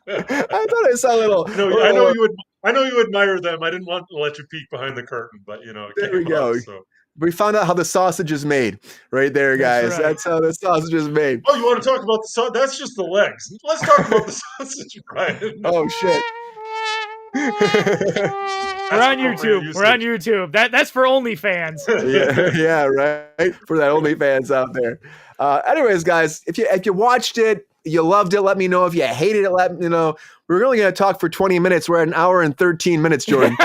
I thought I saw a little. I know you admire them. I didn't want to let you peek behind the curtain, but there we go. We found out how the sausage is made, right there, guys. That's how the sausage is made. Oh, you want to talk about the sausage? That's just the legs. Let's talk about the sausage, Brian. Oh shit. We're on YouTube. That's for OnlyFans. yeah, right. For that OnlyFans out there. Anyways, guys, if you watched it, you loved it, let me know. If you hated it, let me know. We're only going to talk for 20 minutes. We're at an hour and 13 minutes, Jordan.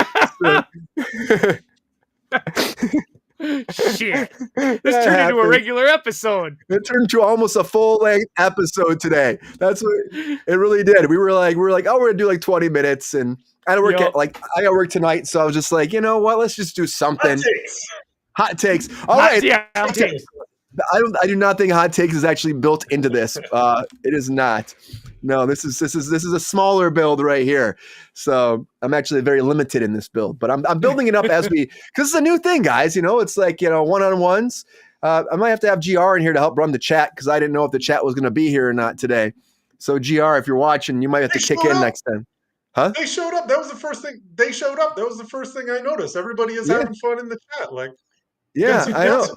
Shit. This turned into a regular episode. It turned into almost a full-length episode today. That's what it really did. We were like, oh, we're going to do like 20 minutes. And I got work tonight. So I was just like, you know what? Let's just do something. Hot takes. All right. Yeah, hot takes. I do not think hot takes is actually built into this. It is not. No, this is a smaller build right here. So I'm actually very limited in this build, but I'm building it up as because it's a new thing, guys. It's like, one-on-ones. I might have to have GR in here to help run the chat because I didn't know if the chat was going to be here or not today. So GR, if you're watching, you might have to kick in next time. Huh? They showed up. That was the first thing. They showed up. That was the first thing I noticed. Everybody is having fun in the chat. Like, yeah, I know.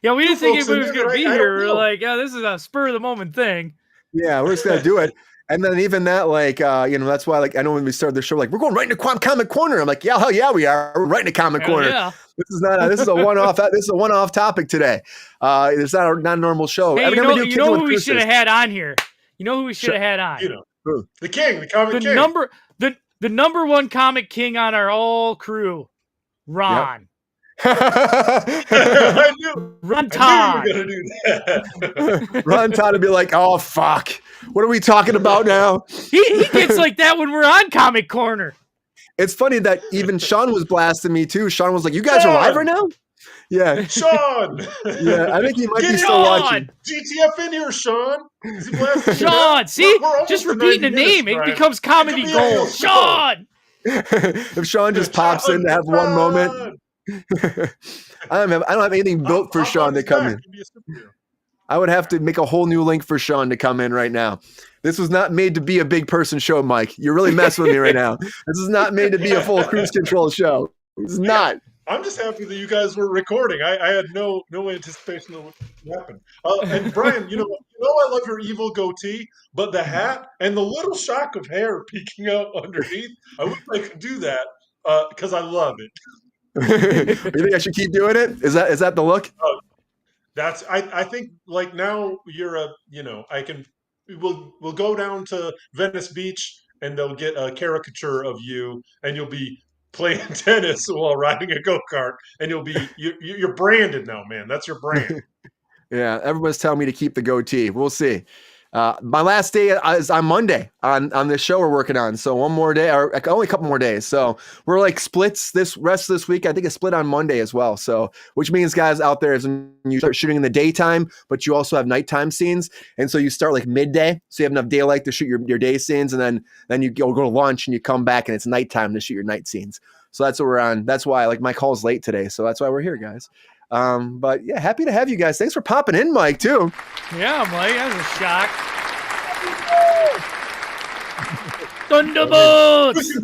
Yeah, we didn't think anybody was going to be here. We were like, yeah, this is a spur of the moment thing. Yeah, we're just going to do it. And then even that, like, that's why, like, I know when we started the show, like, we're going right into Comic Corner. I'm like, yeah, hell yeah, we are. We're right into Comic Corner. Yeah. This is a one-off. This is a one-off topic today. It's not a normal show. Hey, you know who we should have had on here? You know who we should have had on? The king, the comic king. The number one comic king on our whole crew, Ron. Yep. I knew Todd. you were gonna do that. Ron Todd would be like, oh, fuck. What are we talking about now? He gets like that when we're on Comic Corner. It's funny that even Sean was blasting me too. Sean was like, you guys are live right now? Yeah. Sean! Yeah, I think he might be still watching. GTF in here, Sean. Is he blasting Sean, see? Just repeating the name. It becomes comedy gold. Sean! If Sean just pops in to have one moment. I don't have anything built for Sean to come in. I would have to make a whole new link for Sean to come in right now. This was not made to be a big person show, Mike. You're really messing with me right now. This is not made to be a full Kruse Control show. It's not. I'm just happy that you guys were recording. I had no anticipation of what would happen. And Brian, I love your evil goatee, but the hat and the little shock of hair peeking out underneath, I wish I could do that because I love it. You think I should keep doing it? Is that the look? I think like now you're we'll go down to Venice Beach and they'll get a caricature of you and you'll be playing tennis while riding a go-kart and you're branded now, man. That's your brand. Yeah, everyone's telling me to keep the goatee. We'll see. My last day is on Monday on this show we're working on. So one more day, or only a couple more days. So we're like splits this rest of this week. I think it's split on Monday as well. So which means guys out there is when you start shooting in the daytime, but you also have nighttime scenes. And so you start like midday. So you have enough daylight to shoot your day scenes. And then you go to lunch and you come back and it's nighttime to shoot your night scenes. So that's what we're on. That's why like my call's late today. So that's why we're here, guys. But yeah, happy to have you guys. Thanks for popping in, Mike, too. Yeah, Mike, that was a shock. Thunderbolts!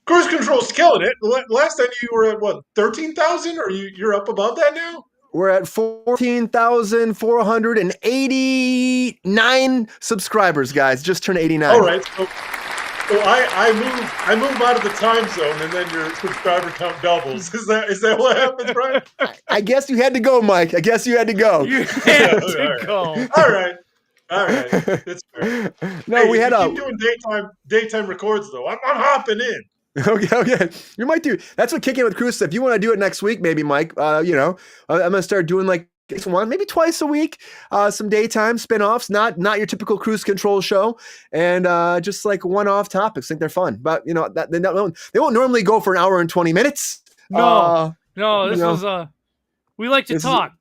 Kruse Control's killing it. Last time you were at what, 13,000? Or you're up above that now? We're at 14,489 subscribers, guys. Just turned 89. All right. So I move out of the time zone, and then your subscriber count doubles. Is that what happens, Brian? I guess you had to go, Mike. I guess you had to go. You had to go. All right. It's fair. No, hey, we had keep doing daytime records though. I'm hopping in. Okay. You might do. That's what Kickin with Kruse. If you want to do it next week, maybe, Mike. I'm gonna start doing like maybe twice a week, some daytime spinoffs, not your typical Kruse Control show, and just like one-off topics. I think they're fun, but they won't normally go for an hour and 20 minutes. No, this was we like to talk.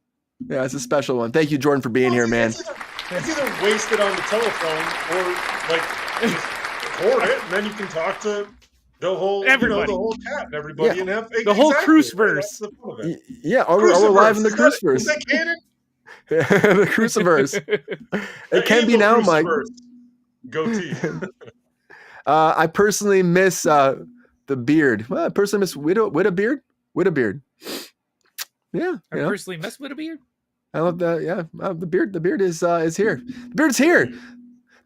Yeah, it's a special one. Thank you, Jordan, for being here, man. It's either wasted on the telephone or like just record it, and then you can talk to the whole everybody, the whole chat and everybody, and have the whole Kruseverse. Yeah, or we're live in the Kruseverse. Is that canon? The Kruseverse. It can be now, Mike. Goatee. I personally miss the beard. Well, I personally miss Widow beard. Yeah, I personally miss Widow. I love that. Yeah, the beard. The beard is here. The beard's here.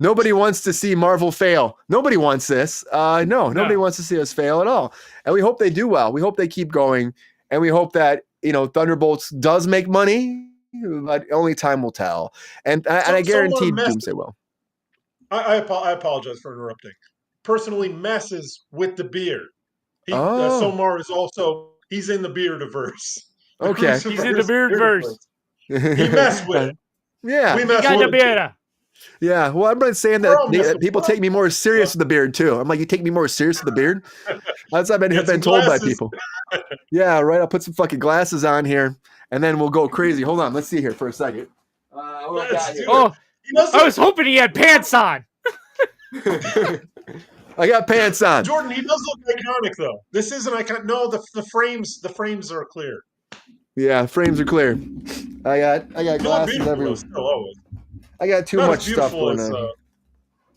Nobody wants to see Marvel fail. Nobody wants this. Nobody wants to see us fail at all. And we hope they do well. We hope they keep going, and we hope that Thunderbolts does make money, but only time will tell. And I guarantee Doomsday will. I apologize for interrupting. Personally, messes with the beard. Somar is also he's in the beardiverse. Okay, he's in the beardverse. He messed with it. Yeah, we got the beard. Yeah, well, everybody's saying that people take me more serious with the beard too. I'm like, you take me more serious with the beard? That's what I've been told by people. Yeah, right. I'll put some fucking glasses on here, and then we'll go crazy. Hold on, let's see here for a second. I was hoping he had pants on. I got pants on. Jordan, he does look iconic though. This isn't iconic. No, the frames are clear. Yeah, frames are clear. I got Not glasses beautiful, everywhere. though, still always. I got too Not much as stuff beautiful going as, on.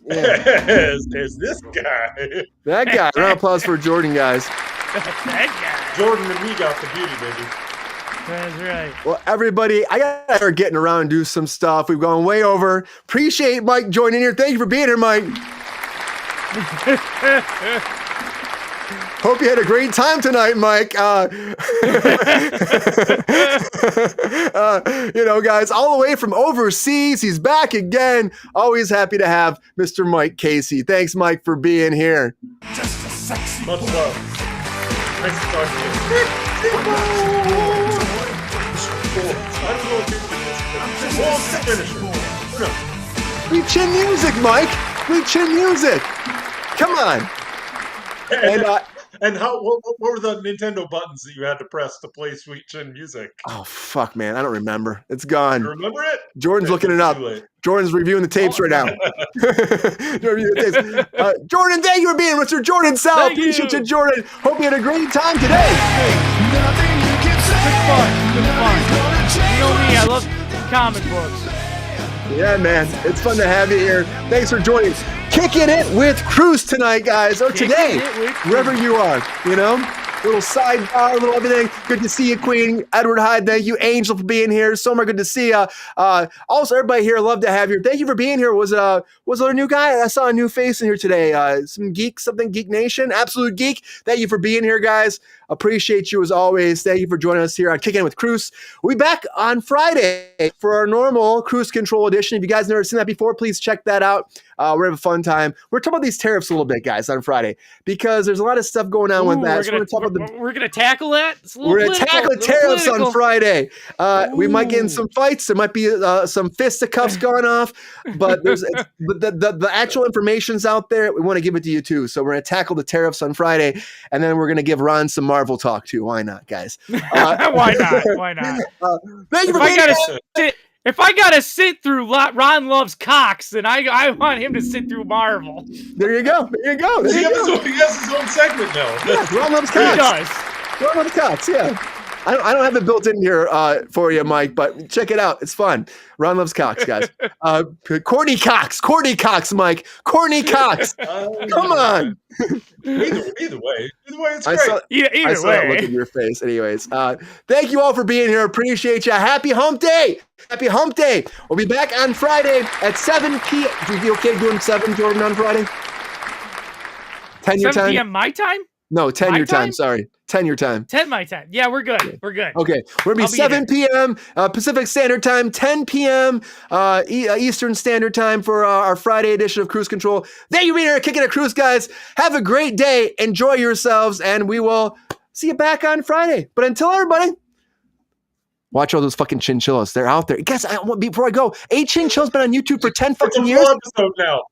Yeah. as this guy. That guy. Round of applause for Jordan, guys. That Jordan and me got the beauty, baby. guy. That's right. Well, everybody, I gotta start getting around and do some stuff. We've gone way over. Appreciate Mike joining here. Thank you for being here, Mike. Hope you had a great time tonight, Mike. Guys, all the way from overseas, he's back again. Always happy to have Mr. Mike Casey. Thanks, Mike, for being here. Much love. Nice to talk to you. I don't know if you can finisher. We chin music, Mike. We chin music. Come on. And what were the Nintendo buttons that you had to press to play Sweet Chin Music? Oh, fuck, man. I don't remember. It's gone. You remember it? Jordan's looking it up. Jordan's reviewing the tapes right now. Jordan, thank you for being Mr. Jordan Sal. Appreciate you, Jordan. Hope you had a great time today. Good fun. You know me, I love comic books. Yeah, man. It's fun to have you here. Thanks for joining. Kicking it with Kruse tonight, guys, or today, wherever you are, little sidebar, little everything. Good to see you, Queen. Edward Hyde, thank you. Angel for being here. Somer, good to see you. Also, everybody here, love to have you. Thank you for being here. Was there a new guy? I saw a new face in here today. Geek Nation, Absolute Geek. Thank you for being here, guys. Appreciate you as always. Thank you for joining us here on Kickin' with Kruse. We'll be back on Friday for our normal Kruse Control edition. If you guys never seen that before, please check that out. We're having a fun time. We're talking about these tariffs a little bit, guys, on Friday, because there's a lot of stuff going on with that. We're gonna tackle that. We're going to tackle tariffs on Friday. We might get in some fights. There might be some fisticuffs going off, but the actual information's out there. We want to give it to you too. So we're going to tackle the tariffs on Friday, and then we're going to give Ron some Marvel talk too. Why not, guys? Why not? Thank you for being here. If I gotta sit through Ron Loves Cox, then I want him to sit through Marvel. There you go. He has his own segment now. Yeah, Ron Loves Cox. He does. Ron Loves Cox, yeah. I don't have it built in here for you, Mike, but check it out. It's fun. Ron Loves Cox, guys. Courtney Cox, Mike. Courtney Cox. Come on. Either way, it's great. I saw that look in your face. Anyways, thank you all for being here. Appreciate you. Happy Hump Day. Happy Hump Day. We'll be back on Friday at 7 p.m. Do you be okay doing 7, Jordan, on Friday? 10 your 7 time? p.m. my time? No, 10 my your time. time? Sorry. 10 your time. 10 my time. Yeah, we're good. We're good. Okay. We're going to be 7 p.m. Pacific Standard Time, 10 p.m. Eastern Standard Time for our Friday edition of Kruse Control. Thank you for being here, Kicking at Kruse, guys. Have a great day. Enjoy yourselves, and we will see you back on Friday. But until everybody, watch all those fucking chinchillas. They're out there. Guys, before I go, 8 chinchillas been on YouTube for 10 fucking years. Episode now.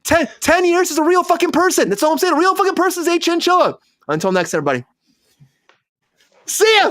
10 years is a real fucking person. That's all I'm saying. A real fucking person is 8 chinchilla. Until next, everybody. See ya!